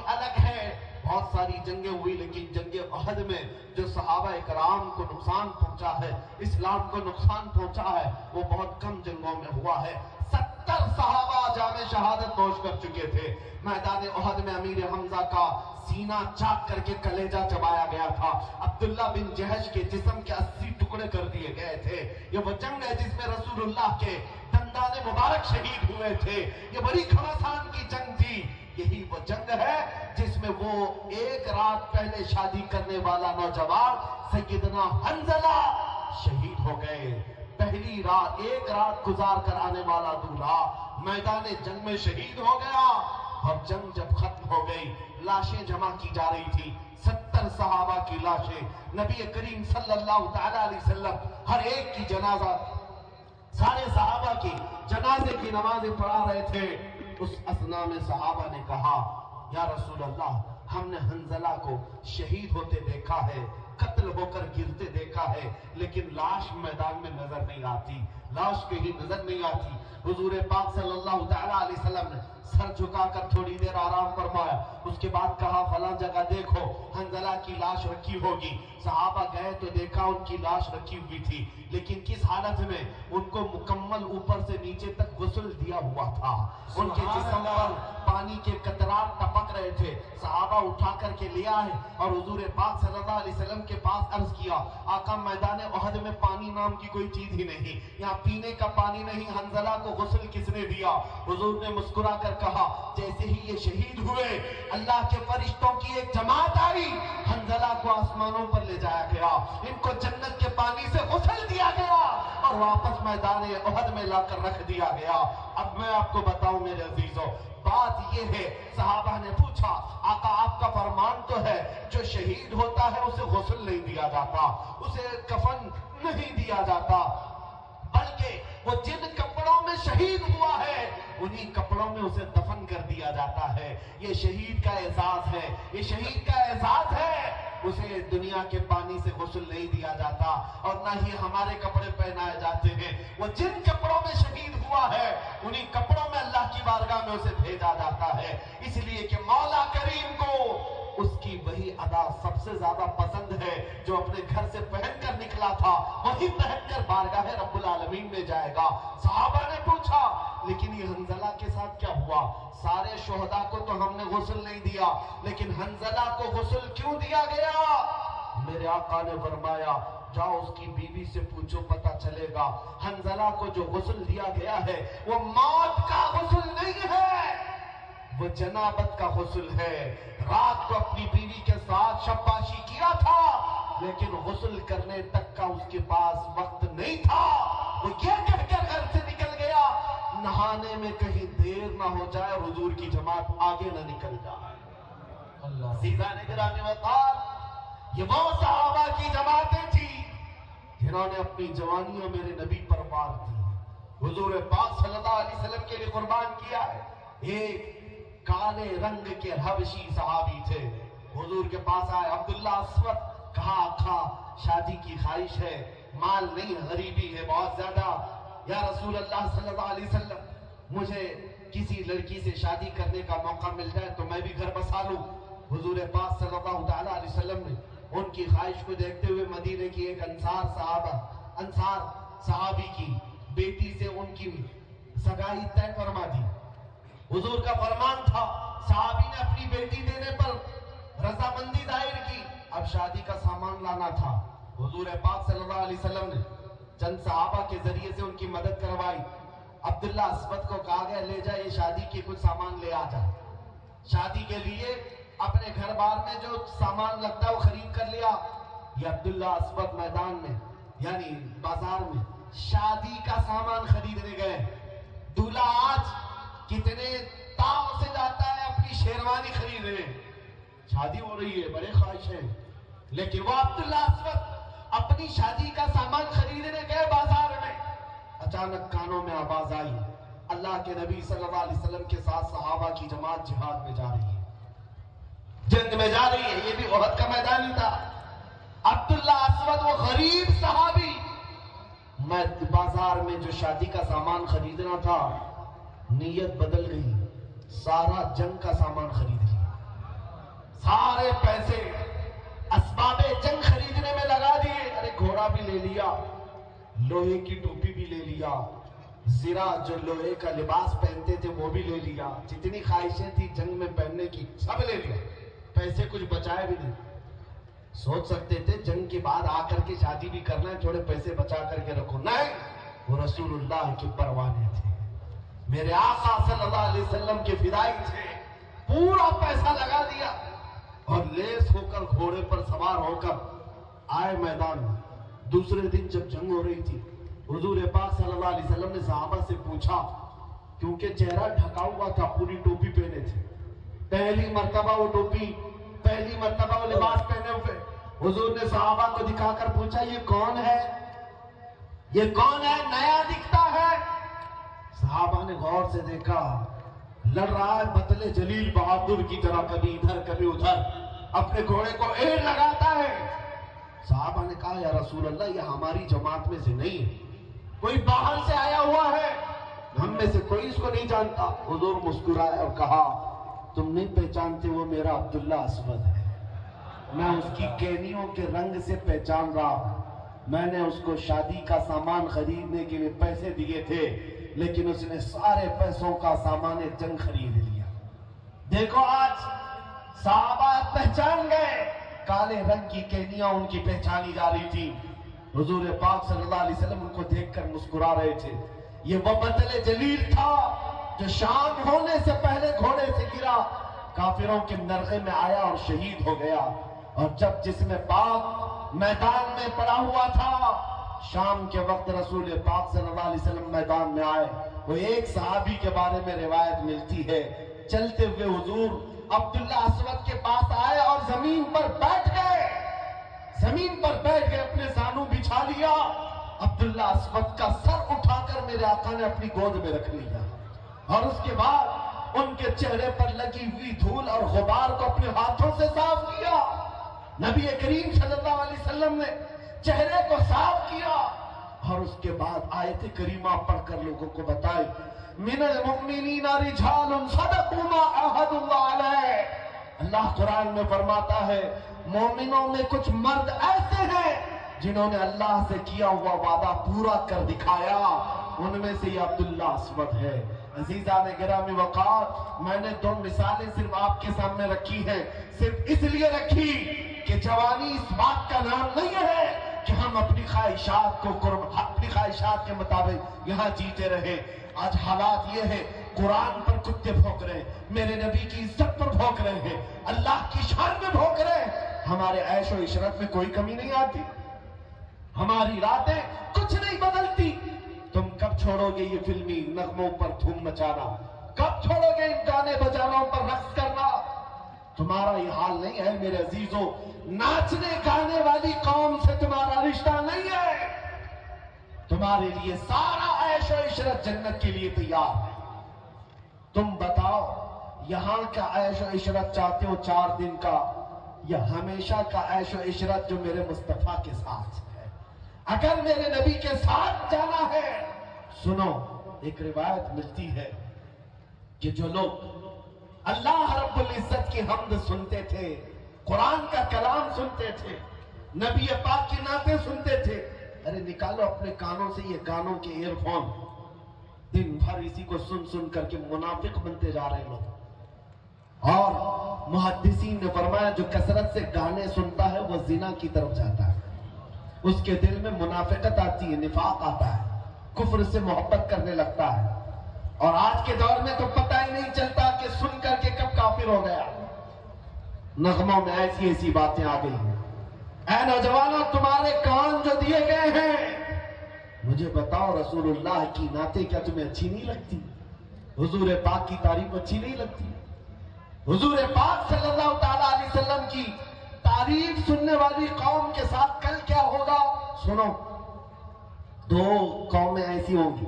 الگ ہے، بہت ساری جنگیں ہوئی، لیکن جنگ احد میں جو صحابہ اکرام کو نقصان پہنچا ہے، اسلام کو نقصان پہنچا ہے، وہ بہت کم جنگوں میں ہوا ہے۔ 70 صحابہ جام شہادت نوش کر چکے تھے۔ میدان احد میں امیر حمزہ کا سینہ چاک کر کے کلیجہ چبایا گیا تھا، عبداللہ بن جہش کے جسم کے 80 ٹکڑے کر دیے گئے تھے۔ یہ وہ جنگ ہے جس میں رسول اللہ کے دندان مبارک شہید ہوئے تھے، یہ بڑی گھمسان کی جنگ تھی۔ یہی وہ جنگ ہے جس میں وہ ایک رات پہلے شادی کرنے والا نوجوان سیدنا حنظلہ شہید ہو گئے۔ پہلی رات، ایک رات گزار کر آنے والا دولہا میدان جنگ میں شہید ہو گیا، اور جنگ جب ختم ہو گئی لاشیں جمع کی جا رہی تھی، 70 صحابہ کی لاشیں، نبی کریم صلی اللہ تعالیٰ علیہ وسلم ہر ایک کی جنازہ، سارے صحابہ کی جنازے کی نمازیں پڑھا رہے تھے۔ اس اثنا میں صحابہ نے کہا یا رسول اللہ، ہم نے حنظلہ کو شہید ہوتے دیکھا ہے، قتل ہو کر گرتے دیکھا ہے، لیکن لاش میدان میں نظر نہیں آتی، لاش کہیں نظر نہیں آتی۔ حضور پاک صلی اللہ تعالیٰ علیہ وسلم نے سر جھکا کر تھوڑی دیر آرام فرمایا، اس کے بعد کہا فلاں جگہ دیکھو حنظلہ کی لاش رکھی ہوگی۔ صحابہ گئے تو دیکھا ان کی لاش رکھی ہوئی تھی، لیکن کس حالت میں؟ ان کو مکمل اوپر سے نیچے تک غسل دیا ہوا تھا، ان کے جسم پر پانی کے قطرات ٹپک رہے تھے۔ صحابہ اٹھا کر کے لے آئے اور حضور پاک صلی اللہ علیہ وسلم کے پاس عرض کیا آقا میدان احد میں پانی نام کی کوئی چیز ہی نہیں، یہاں پینے کا پانی نہیں، حنظلہ کو غسل کس نے دیا؟ حضور نے مسکرا کر کہا جیسے ہی یہ شہید ہوئے اللہ کے فرشتوں کی ایک جماعت آئی، حنظلہ کو آسمانوں پر لے جایا گیا، ان کو جنت کے پانی سے غسل دیا گیا اور واپس میدان احد میں لا کر رکھ دیا گیا۔ اب میں آپ کو بتاؤں میرے عزیزوں، بات یہ ہے، صحابہ نے پوچھا آقا آپ کا فرمان تو ہے جو شہید ہوتا ہے اسے غسل نہیں دیا جاتا، اسے کفن نہیں دیا جاتا، بلکہ وہ جن کپڑوں میں شہید ہوا ہے انہی کپڑوں میں اسے دفن کر دیا جاتا ہے۔ یہ شہید کا اعزاز ہے، یہ شہید کا اعزاز ہے، اسے دنیا کے پانی سے غسل نہیں دیا جاتا اور نہ ہی ہمارے کپڑے پہنائے جاتے ہیں۔ وہ جن کپڑوں میں شہید ہوا ہے انہی کپڑوں میں اللہ کی بارگاہ میں اسے بھیجا جاتا ہے، اس لیے کہ مولا کریم کو اس کی وہی ادا سب سے زیادہ پسند ہے جو اپنے گھر سے پہن کر نکلا تھا وہی پہن کر بارگاہ رب العالمین میں جائے گا۔ صحابہ نے پوچھا لیکن یہ حنظلہ کے ساتھ کیا ہوا؟ سارے شہداء کو تو ہم نے غسل نہیں دیا، لیکن حنظلہ کو غسل کیوں دیا گیا؟ میرے آقا نے فرمایا جاؤ اس کی بیوی سے پوچھو پتہ چلے گا۔ حنظلہ کو جو غسل دیا گیا ہے وہ موت کا غسل نہیں ہے، وہ جنابت کا غسل ہے۔ رات کو اپنی بیوی کے ساتھ شباشی کیا تھا لیکن غسل کرنے تک کا اس کے پاس وقت نہیں تھا، وہ یہ کہہ کر گھر سے نکل گیا نہانے میں کہیں دیر نہ ہو جائے اور حضور کی جماعت آگے نہ نکل جائے۔ عزیزان گرامی وقار، یہ وہ صحابہ کی جماعتیں تھی جنہوں نے اپنی جوانیوں میرے نبی پر وار دی، حضور پاک صلی اللہ علیہ وسلم کے لیے قربان کیا ہے۔ ایک کالے رنگ کے حبشی صحابی تھے، حضور کے پاس آئے، عبداللہ اسود، کہا آقا شادی کی خواہش ہے، مال نہیں، غریبی ہے بہت زیادہ، یا رسول اللہ صلی اللہ علیہ وسلم مجھے کسی لڑکی سے شادی کرنے کا موقع مل جائے تو میں بھی گھر بسا لوں۔ حضور پاک صلی اللہ تعالیٰ علیہ وسلم نے ان کی خواہش کو دیکھتے ہوئے مدینے کی ایک انصار صحابی کی بیٹی سے ان کی سگائی طے فرما دی۔ حضور کا فرمان تھا، صحابی نے اپنی بیٹی دینے پر رضامندی ظاہر کی، اب شادی کا سامان لانا تھا۔ حضور پاک صلی اللہ علیہ وسلم نے چند صحابہ کے ذریعے سے ان کی مدد کروائی۔ عبداللہ اسود کو کہا گیا لے جا، یہ شادی کے کچھ سامان لے آ جا۔ شادی کے لیے اپنے گھر بار میں جو سامان لگتا ہے وہ خرید کر لیا۔ یہ عبداللہ اسود میدان میں یعنی بازار میں شادی کا سامان خریدنے گئے۔ دولہا آج کتنے تاؤ سے جاتا ہے اپنی شیروانی خریدنے، شادی ہو رہی ہے، بڑے خواہش ہیں، لیکن وہ عبداللہ اسود اپنی شادی کا سامان خریدنے گئے بازار میں۔ اچانک کانوں میں آواز آئی، اللہ کے نبی صلی اللہ علیہ وسلم کے ساتھ صحابہ کی جماعت جہاد میں جا رہی ہے، جنگ میں جا رہی ہے۔ یہ بھی احد کا میدان ہی تھا۔ عبداللہ اسود وہ غریب صحابی، میں بازار میں جو شادی کا سامان خریدنا تھا، نیت بدل گئی، سارا جنگ کا سامان خرید لیا، سارے پیسے اسباب جنگ خریدنے میں لگا دیے۔ ارے گھوڑا بھی لے لیا، لوہے کی ٹوپی بھی لے لیا، زرہ جو لوہے کا لباس پہنتے تھے وہ بھی لے لیا، جتنی خواہشیں تھی جنگ میں پہننے کی سب لے لیا، پیسے کچھ بچائے بھی نہیں۔ سوچ سکتے تھے جنگ کے بعد آ کر کے شادی بھی کرنا ہے، تھوڑے پیسے بچا کر کے رکھو، نہیں، وہ رسول اللہ کے پروانے تھے، میرے آقا صلی اللہ علیہ وسلم کے فدائی تھے، پورا پیسہ لگا دیا اور لیس ہو کر گھوڑے پر سوار ہو کر آئے میدان میں۔ دوسرے دن جب جنگ ہو رہی تھی، حضور پاک صلی اللہ علیہ وسلم نے صحابہ سے پوچھا، کیونکہ چہرہ ڈھکا ہوا تھا، پوری ٹوپی پہنے تھے، پہلی مرتبہ وہ ٹوپی، پہلی مرتبہ وہ لباس پہنے ہوئے، حضور نے صحابہ کو دکھا کر پوچھا یہ کون ہے، یہ کون ہے، نیا دکھتا ہے؟ صحابہ نے غور سے دیکھا، لڑ رہا ہے بطل جلیل بہادر کی طرح، کبھی ادھر کبھی ادھر، اپنے گھوڑے کو ایڑ لگاتا ہے۔ صحابہ نے کہا یا رسول اللہ یہ ہماری جماعت میں سے نہیں ہے، کوئی باہر سے آیا ہوا ہے، ہم میں سے کوئی اس کو نہیں جانتا۔ حضور مسکرائے اور کہا تم نہیں پہچانتے، وہ میرا عبداللہ اسود ہے، میں اس کی کینیوں کے رنگ سے پہچان رہا ہوں، میں نے اس کو شادی کا سامان خریدنے کے لیے پیسے دیے تھے، لیکن اس نے سارے پیسوں کا سامان جنگ خرید لیا۔ دیکھو آج صحابہ پہچان گئے، کالے رنگ کی کینیاں ان کی پہچانی جا رہی تھی۔ حضور پاک صلی اللہ علیہ وسلم ان کو دیکھ کر مسکرا رہے تھے۔ یہ وہ بطل جلیل تھا جو شام ہونے سے پہلے گھوڑے سے گرا، کافروں کے نرغے میں آیا اور شہید ہو گیا۔ اور جب جسم پاک میدان میں پڑا ہوا تھا، شام کے وقت رسول پاک صلی اللہ علیہ وسلم میدان میں آئے، وہ ایک صحابی کے بارے میں روایت ملتی ہے، چلتے ہوئے حضور عبداللہ اسود کے پاس آئے اور زمین پر بیٹھ گئے، زمین پر بیٹھ گئے، اپنے زانو بچھا لیا، عبداللہ اسود کا سر اٹھا کر میرے آقا نے اپنی گود میں رکھ لیا، اور اس کے بعد ان کے چہرے پر لگی ہوئی دھول اور غبار کو اپنے ہاتھوں سے صاف کیا۔ نبی کریم صلی اللہ علیہ وسلم نے چہرے کو صاف کیا اور اس کے بعد آیت کریمہ پڑھ کر لوگوں کو بتائی، من المؤمنین رجال صدقوا ما عاہدوا اللہ علیہ۔ اللہ قرآن میں فرماتا ہے مومنوں میں کچھ مرد ایسے ہیں جنہوں نے اللہ سے کیا ہوا وعدہ پورا کر دکھایا، ان میں سے یہ عبداللہ اسود ہے۔ عزیزان گرامی وقار، میں نے دو مثالیں صرف آپ کے سامنے رکھی ہیں، صرف اس لیے رکھی کہ جوانی اس بات کا نام نہیں ہے کہ ہم اپنی خواہشات کے مطابق یہاں جیتے رہے۔ آج حالات یہ ہے، قرآن پر کتے بھونک رہے ہیں، میرے نبی کی عزت پر بھونک رہے ہیں، اللہ کی شان میں بھونک رہے ہیں، ہمارے عیش و عشرت میں کوئی کمی نہیں آتی، ہماری راتیں کچھ نہیں بدلتی۔ تم کب چھوڑو گے یہ فلمی نغموں پر دھوم مچانا؟ کب چھوڑو گے ان گانے بجانوں پر رقص کرنا؟ تمہارا یہ حال نہیں ہے میرے عزیزوں. ناچنے گانے والی قوم سے تمہارا رشتہ نہیں ہے. تمہارے لیے سارا عیش و عشرت جنت کے لیے تیار ہے. تم بتاؤ یہاں کا عیش و عشرت چاہتے ہو 4 دن کا یا ہمیشہ کا عیش و عشرت جو میرے مصطفیٰ کے ساتھ ہے؟ اگر میرے نبی کے ساتھ جانا ہے، سنو ایک روایت ملتی ہے کہ جو لوگ اللہ رب العزت کی حمد سنتے تھے، قرآن کا کلام سنتے تھے، نبی پاک کی نعتیں سنتے تھے، ارے نکالو اپنے کانوں سے یہ گانوں کے ایئر فون، دن بھر اسی کو سن سن کر کے منافق بنتے جا رہے لوگ. اور محدثین نے فرمایا جو کثرت سے گانے سنتا ہے وہ زنا کی طرف جاتا ہے، اس کے دل میں منافقت آتی ہے، نفاق آتا ہے، کفر سے محبت کرنے لگتا ہے. اور آج کے دور میں تو پتہ ہی نہیں چلتا کہ سن کر کے کب کافر ہو گیا. نغموں میں ایسی ایسی باتیں آ گئی ہیں. اے نوجوانوں، تمہارے کان جو دیے گئے ہیں، مجھے بتاؤ رسول اللہ کی نعتیں کیا تمہیں اچھی نہیں لگتی؟ حضور پاک کی تعریف اچھی نہیں لگتی؟ حضور پاک صلی اللہ تعالیٰ علیہ وسلم کی تعریف سننے والی قوم کے ساتھ کل کیا ہوگا؟ سنو، 2 قومیں ایسی ہوں گی.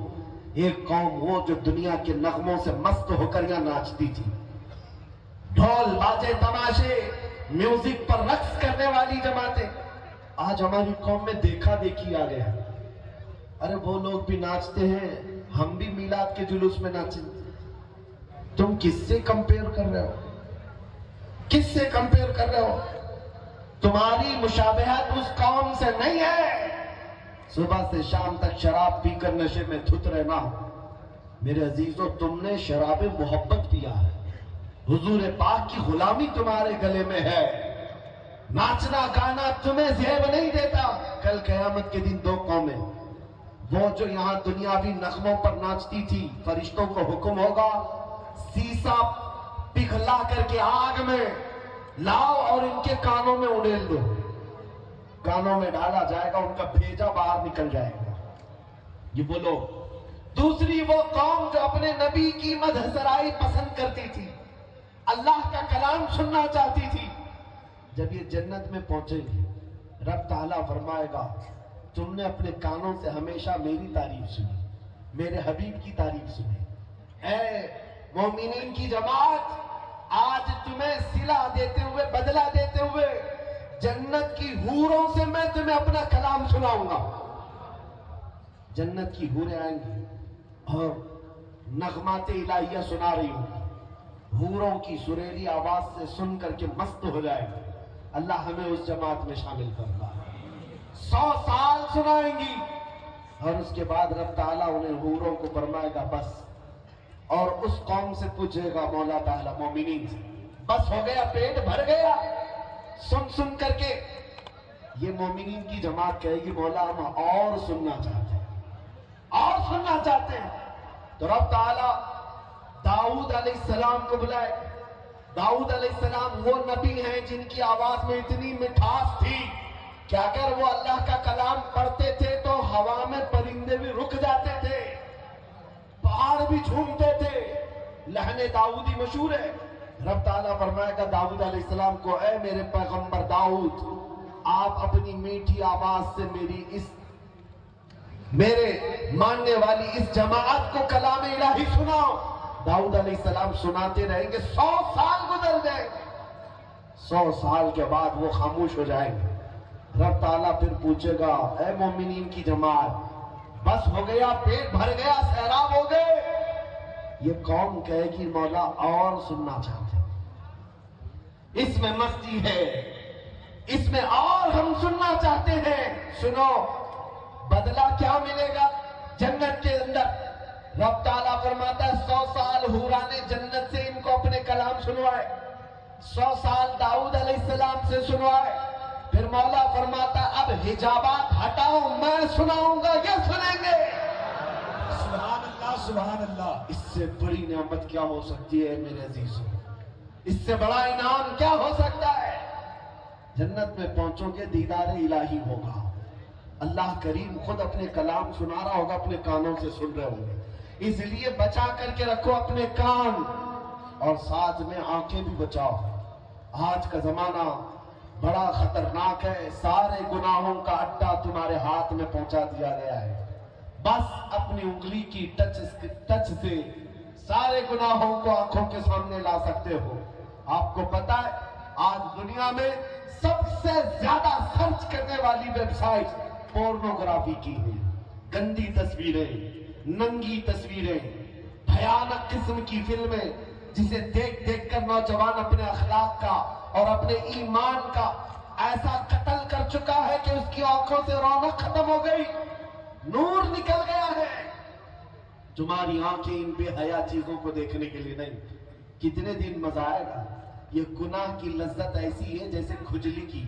ایک قوم وہ جو دنیا کے نغموں سے مست ہو کر یہاں ناچتی تھی، ڈھول باجے تماشے میوزک پر رقص کرنے والی جماعتیں. آج ہماری قوم میں دیکھا دیکھی آ گیا. ارے وہ لوگ بھی ناچتے ہیں، ہم بھی میلاد کے جلوس میں ناچیں. تم کس سے کمپیئر کر رہے ہو؟ کس سے کمپیئر کر رہے ہو؟ تمہاری مشابہت اس قوم سے نہیں ہے. صبح سے شام تک شراب پی کر نشے میں دھت رہنا. میرے عزیزوں، تم نے شراب محبت پیا ہے. حضور پاک کی غلامی تمہارے گلے میں ہے. ناچنا گانا تمہیں زیب نہیں دیتا. کل قیامت کے دن 2 قومیں، وہ جو یہاں دنیاوی نغموں پر ناچتی تھی، فرشتوں کو حکم ہوگا سیسا پگھلا کر کے آگ میں لاؤ اور ان کے کانوں میں اڑیل دو. کانوں میں ڈالا جائے گا، ان کا بھیجا باہر نکل جائے گا. یہ بولو. دوسری وہ قوم جو اپنے نبی کی مدح سرائی پسند کرتی تھی، اللہ کا کلام سننا چاہتی تھی، جب یہ جنت میں پہنچے گی رب تعالیٰ فرمائے گا تم نے اپنے کانوں سے ہمیشہ میری تعریف سنی، میرے حبیب کی تعریف سنی. اے مومنین کی جماعت، آج تمہیں صلہ دیتے ہوئے، بدلہ دیتے ہوئے جنت کی حوروں سے میں تمہیں اپنا کلام سناؤں گا. جنت کی حوریں آئیں گی اور نغمات الہیہ سنا رہی ہوں، حوروں کی سریلی آواز سے سن کر کے مست ہو جائے گا. اللہ ہمیں اس جماعت میں شامل کرنا. 100 سال سنائیں گی اور اس کے بعد رب تعالیٰ انہیں حوروں کو فرمائے گا بس. اور اس قوم سے پوچھے گا مولا تعالیٰ مومنین سے، بس ہو گیا، پیٹ بھر گیا سن سن کر کے؟ یہ مومنین کی جماعت کہے گی مولا ہم اور سننا چاہتے ہیں، اور سننا چاہتے ہیں. تو رب تعالیٰ داؤد علیہ السلام کو بلائے. داؤد علیہ السلام وہ نبی ہیں جن کی آواز میں اتنی مٹھاس تھی کہ اگر وہ اللہ کا کلام پڑھتے تھے تو ہوا میں پرندے بھی رک جاتے تھے، پہاڑ بھی جھومتے تھے. لہن داؤدی مشہور ہے. رب تعالیٰ فرمائے گا داؤد علیہ السلام کو، اے میرے پیغمبر داؤد، آپ اپنی میٹھی آواز سے میرے ماننے والی اس جماعت کو کلام الہی سناؤ. داؤد علیہ السلام سناتے رہیں گے، 100 سال گزر جائیں گے. 100 سال کے بعد وہ خاموش ہو جائیں گے. رب تعالیٰ پھر پوچھے گا اے مومنین کی جماعت، بس ہو گیا، پیٹ بھر گیا، سیراب ہو گئے؟ یہ قوم کہے گی مولا اور سننا چاہتے ہیں، اس میں مستی ہے، اس میں اور ہم سننا چاہتے ہیں. سنو، بدلہ کیا ملے گا جنت کے اندر؟ رب تعالیٰ فرماتا ہے 100 سال حوراں نے جنت سے ان کو اپنے کلام سنوائے، 100 سال داؤد علیہ السلام سے سنوائے. پھر مولا فرماتا اب حجابات ہٹاؤ، میں سناؤں گا، یہ سنیں گے. سبحان اللہ، سبحان اللہ. اس سے بڑی نعمت کیا ہو سکتی ہے میرے عزیزوں؟ اس سے بڑا انعام کیا ہو سکتا ہے؟ جنت میں پہنچو گے، دیدار الہی ہوگا. اللہ کریم خود اپنے کلام سنا رہا ہوگا، اپنے کانوں سے سن رہے ہوں گے. اس لیے بچا کر کے رکھو اپنے کان اور ساتھ میں آنکھیں بھی بچاؤ. آج کا زمانہ بڑا خطرناک ہے. سارے گناہوں کا اڈا تمہارے ہاتھ میں پہنچا دیا گیا ہے. بس اپنی انگلی کی ٹچ سے سارے گناہوں کو آنکھوں کے سامنے لا سکتے ہو. آپ کو پتا ہے آج دنیا میں سب سے زیادہ سرچ کرنے والی ویب سائٹ پورنوگرافی کی ہے. گندی تصویریں، ننگی تصویریں، بھیانک قسم کی فلمیں جسے دیکھ دیکھ کر نوجوان اپنے اخلاق کا اور اپنے ایمان کا ایسا قتل کر چکا ہے کہ اس کی آنکھوں سے رونق ختم ہو گئی، نور نکل گیا ہے. تمہاری آنکھیں ان بے حیا چیزوں کو دیکھنے کے لیے نہیں. کتنے دن مزہ آئے گا؟ یہ گناہ کی لذت ایسی ہے جیسے کھجلی کی.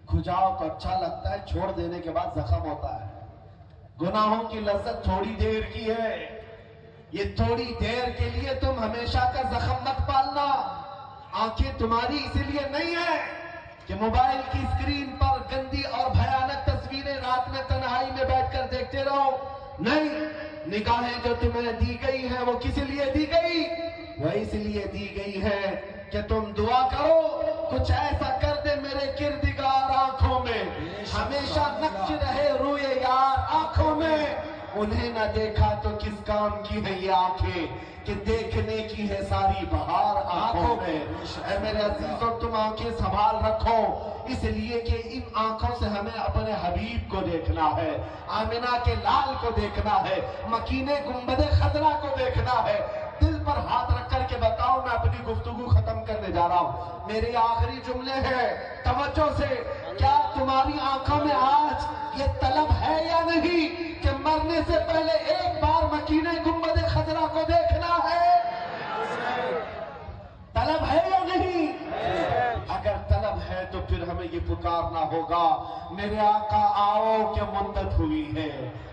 کھجاؤ تو اچھا لگتا ہے، چھوڑ دینے کے بعد زخم ہوتا ہے. گناہوں کی لذت تھوڑی دیر کی ہے. یہ تھوڑی دیر کے لیے تم ہمیشہ کا زخم مت پالنا. آنکھیں تمہاری اسی لیے نہیں ہے کہ موبائل کی اسکرین پر گندی اور بھیانک تصویریں رات میں تنہائی میں بیٹھ کر دیکھتے رہو. نہیں، نگاہیں جو تمہیں دی گئی ہیں وہ کس لیے دی گئی؟ وہ اس لیے دی گئی ہے کہ تم دعا کرو کچھ ایسا کر دے میرے کردگار آنکھوں میں، ہمیشہ نقش رہے روئے یار آنکھوں میں. انہیں نہ دیکھا تو کس کام کی ہے یہ آنکھیں کہ دیکھنے کی ہے ساری بہار آنکھوں میں. اے میرے عزیزوں، تم آنکھیں سنبھال رکھو، اس لیے کہ ان آنکھوں سے ہمیں اپنے حبیب کو دیکھنا ہے، آمنہ کے لال کو دیکھنا ہے، مکینے گنبد خضرا کو دیکھنا ہے. دل پر ہاتھ رکھ کر کے بتاؤ، میں اپنی گفتگو ختم کرنے جا رہا ہوں. میرے آخری جملے ہیں، توجہ سے. کیا تمہاری آنکھوں میں آج یہ طلب ہے یا نہیں کہ مرنے سے پہلے ایک بار مکینے گنبد خضرا کو دیکھنا ہے؟ طلب ہے یا نہیں؟ اگر طلب ہے تو پھر ہمیں یہ پکارنا ہوگا، میرے آقا آؤ کہ مدت ہوئی ہے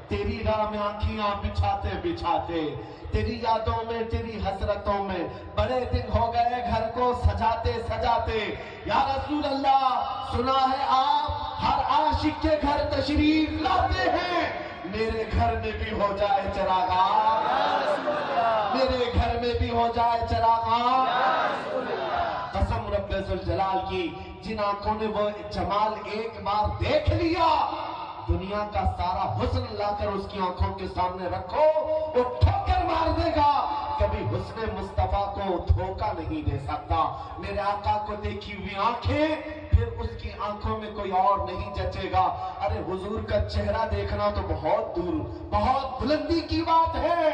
تیری راہ میں آنکھیاں بچھاتے بچھاتے، تیری یادوں میں تیری حسرتوں میں بڑے دن ہو گئے گھر کو سجاتے سجاتے. یا رسول اللہ، سنا ہے آپ ہر عاشق کے گھر تشریف لاتے ہیں. میرے گھر میں بھی ہو جائے چراغاں، میرے گھر میں بھی ہو جائے چراغاں. قسم رب ذوالجلال کی، جن آنکھوں نے وہ جمال ایک بار دیکھ لیا، دنیا کا سارا حسن لا کر اس کی آنکھوں کے سامنے رکھو، وہ ٹھوکر مار دے گا. کبھی حسن مصطفیٰ کو دھوکہ نہیں دے سکتا. میرے آقا کو دیکھی ہوئی آنکھیں پھر اس کی آنکھوں میں کوئی اور نہیں جچے گا. ارے حضور کا چہرہ دیکھنا تو بہت دور، بہت بلندی کی بات ہے.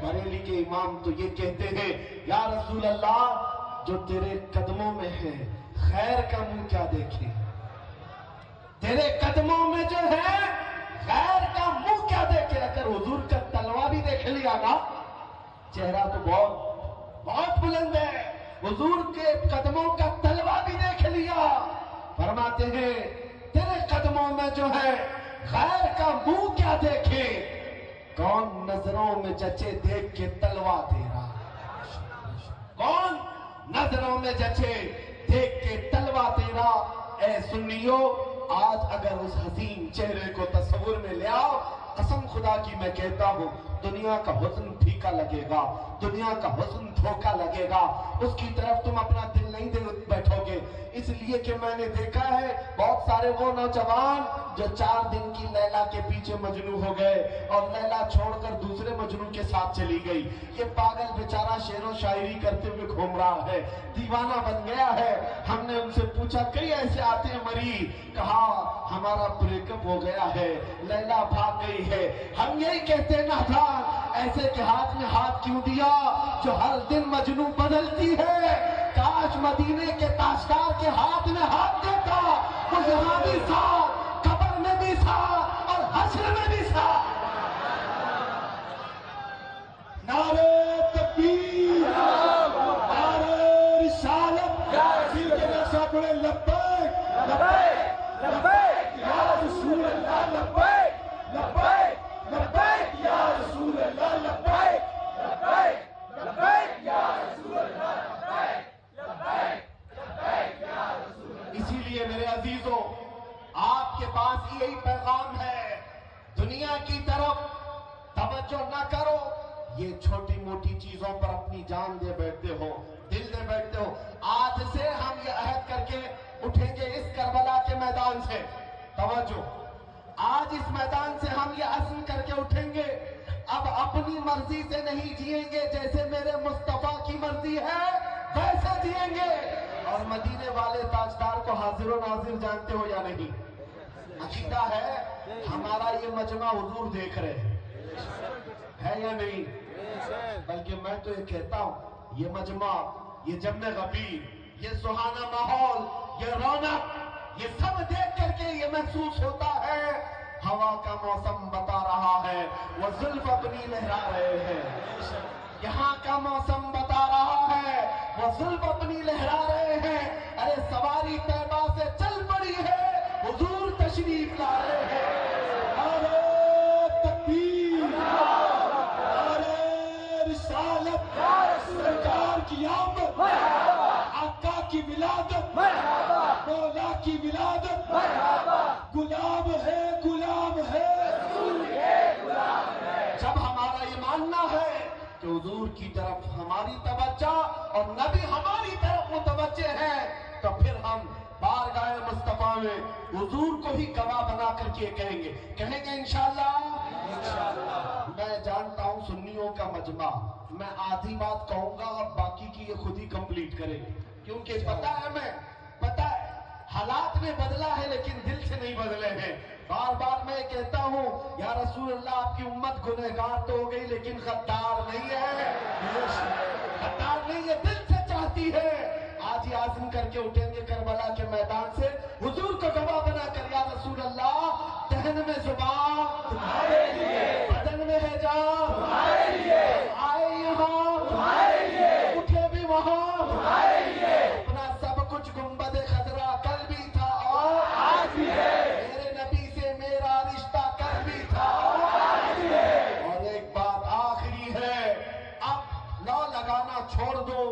بریلی کے امام تو یہ کہتے ہیں، یا رسول اللہ، جو تیرے قدموں میں ہے خیر کا منہ کیا دیکھے؟ تیرے قدموں میں جو ہے خیر کا منہ کیا دیکھے؟ اگر حضور کا تلوا بھی دیکھ لیا نا، چہرہ تو بہت بلند ہے، حضور کے قدموں کا تلوا بھی دیکھ لیا، فرماتے ہیں تیرے قدموں میں جو ہے خیر کا منہ کیا دیکھے؟ کون نظروں میں جچے دیکھ کے تلوا تیرا؟ کون نظروں میں جچے دیکھ کے تلوا تیرا؟ اے سنیو، آج اگر اس حسین چہرے کو تصور میں لے آؤ، قسم خدا کی میں کہتا ہوں، دنیا کا حسن پھیکا لگے گا، دنیا کا حسن دھوکا لگے گا، اس کی طرف تم اپنا دل نہیں دے بیٹھو گے. اس لیے کہ میں نے دیکھا ہے بہت سارے وہ نوجوان جو 4 دن کی لیلا کے پیچھے مجنوں ہو گئے اور لیلا چھوڑ کر دوسرے مجنوں کے ساتھ چلی گئی. یہ پاگل بیچارہ شعر و شاعری کرتے ہوئے گھوم رہا ہے، دیوانہ بن گیا ہے. ہم نے ان سے پوچھا، کئی ایسے آتے ہیں مریض، کہا ہمارا بریک اپ ہو گیا ہے، لیلا بھاگ گئی ہے. ہم یہی کہتے نہ تھا ایسے کے ہاتھ میں ہاتھ کیوں دیا جو ہر دن مجنوں بدلتی ہے؟ کاش مدینے کے تاجدار کے ہاتھ میں ہاتھ دیتا، وہ یہاں بھی ساتھ، قبر میں بھی ساتھ اور حشر میں بھی ساتھ. نعرہ تکبیر، نعرہ رسالت، سیر کے نقشہ پڑے لبیک لبیک لبیک یا رسول اللہ، لبیک لبیک لبیک یا رسول اللہ، لبیک لبیک لبیک یا رسول اللہ، لبیک لبیک لبیک یا رسول اللہ. اسی لیے میرے عزیزوں، آپ کے پاس یہی پیغام ہے، دنیا کی طرف توجہ نہ کرو، یہ چھوٹی موٹی چیزوں پر اپنی جان دے بیٹھتے ہو، دل دے بیٹھتے ہو. آج سے ہم یہ عہد کر کے اٹھیں گے اس کربلا کے میدان سے. توجہ، آج اس میدان سے ہم یہ عزم کر کے اٹھیں گے، اب اپنی مرضی سے نہیں جئیں گے، جیسے میرے مصطفیٰ کی مرضی ہے ویسے جئیں گے. اور مدینے والے تاجدار کو حاضر و ناظر جانتے ہو یا نہیں؟ عقیدہ ہے ہمارا یہ مجمع حضور دیکھ رہے ہے یا نہیں؟ بلکہ میں تو یہ کہتا ہوں یہ مجمع، یہ جمع غفیر، یہ سہانا ماحول، یہ رونق، یہ سب دیکھ کر کے یہ محسوس ہوتا ہے ہوا کا موسم بتا رہا ہے، وہ زلف اپنی لہرا رہے ہیں. یہاں کا موسم بتا رہا ہے، وہ زلف اپنی لہرا رہے ہیں. ارے سواری طیبہ سے چل پڑی ہے، حضور تشریف لا رہے ہیں. نعرہ تکبیر، نعرہ رسالت، سرکار کی آمد، آقا کی ولادت، مولا کی ولادت، غلام ہے غلام ہے. جب ہمارا یہ ماننا ہے کہ حضور کی طرف ہماری توجہ اور نبی ہماری طرف متوجہ ہے، تو پھر ہم بارگاہ مصطفیٰ میں حضور کو ہی گواہ بنا کر کے کہیں گے انشاءاللہ. میں جانتا ہوں سنیوں کا مجمع، میں آدھی بات کہوں گا، اب باقی کی یہ خود ہی کمپلیٹ کریں گے، کیونکہ پتہ ہے حالات میں بدلا ہے لیکن دل سے نہیں بدلے ہیں. بار بار میں کہتا ہوں یا رسول اللہ آپ کی امت گنہگار تو ہو گئی لیکن غدار نہیں ہے، غدار نہیں ہے، دل سے چاہتی ہے. آج ہی عزم کر کے اٹھیں گے کربلا کے میدان سے، حضور کو گواہ بنا کر یا رسول اللہ دہن میں زبان تمہارے لیے، بدن میں ہے جان تمہارے لیے، آئے یہاں تمہارے لیے، اٹھے بھی وہاں تمہارے لیے. اپنا سب کچھ گنبد خضرا کل بھی تھا اور آج بھی ہے، میرے نبی سے میرا رشتہ کل بھی تھا اور آج بھی ہے. اور ایک بات آخری ہے، اب لو لگانا چھوڑ دو،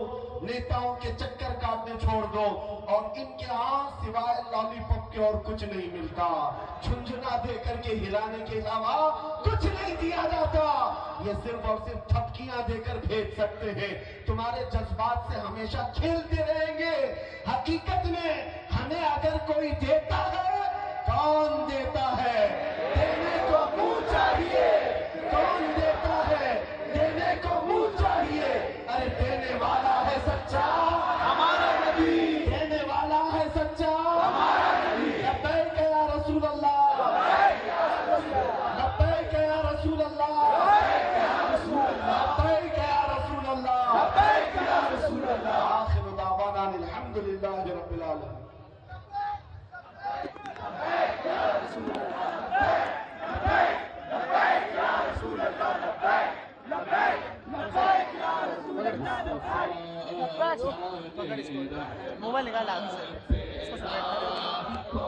نیتاؤں کے چکر کاٹنے چھوڑ دو، اور ان کے ہاں سوائے لالی پاپ کے اور کچھ نہیں ملتا. جھنجھنا دے کر کے ہلانے کے علاوہ کچھ نہیں دیا جاتا. یہ صرف اور صرف تھپکیاں دے کر بھیج سکتے ہیں. تمہارے جذبات سے ہمیشہ کھیلتے رہیں گے. حقیقت میں ہمیں اگر کوئی دیتا ہے، کون دیتا ہے؟ دینے کو منہ چاہیے. کون دیتا ہے؟ دینے کو منہ چاہیے. ارے دینے والا ہے سچا ہمارا نبی، دینے والا ہے سچا ہمارا نبی. لبیک یا رسول اللہ، لبیک یا رسول اللہ، لبیک یا رسول اللہ، لبیک یا رسول اللہ، لبیک یا رسول اللہ. آخر دعوانا الحمد للہ رب العالمین. موبائل نکال آگے سے اس کو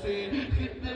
سے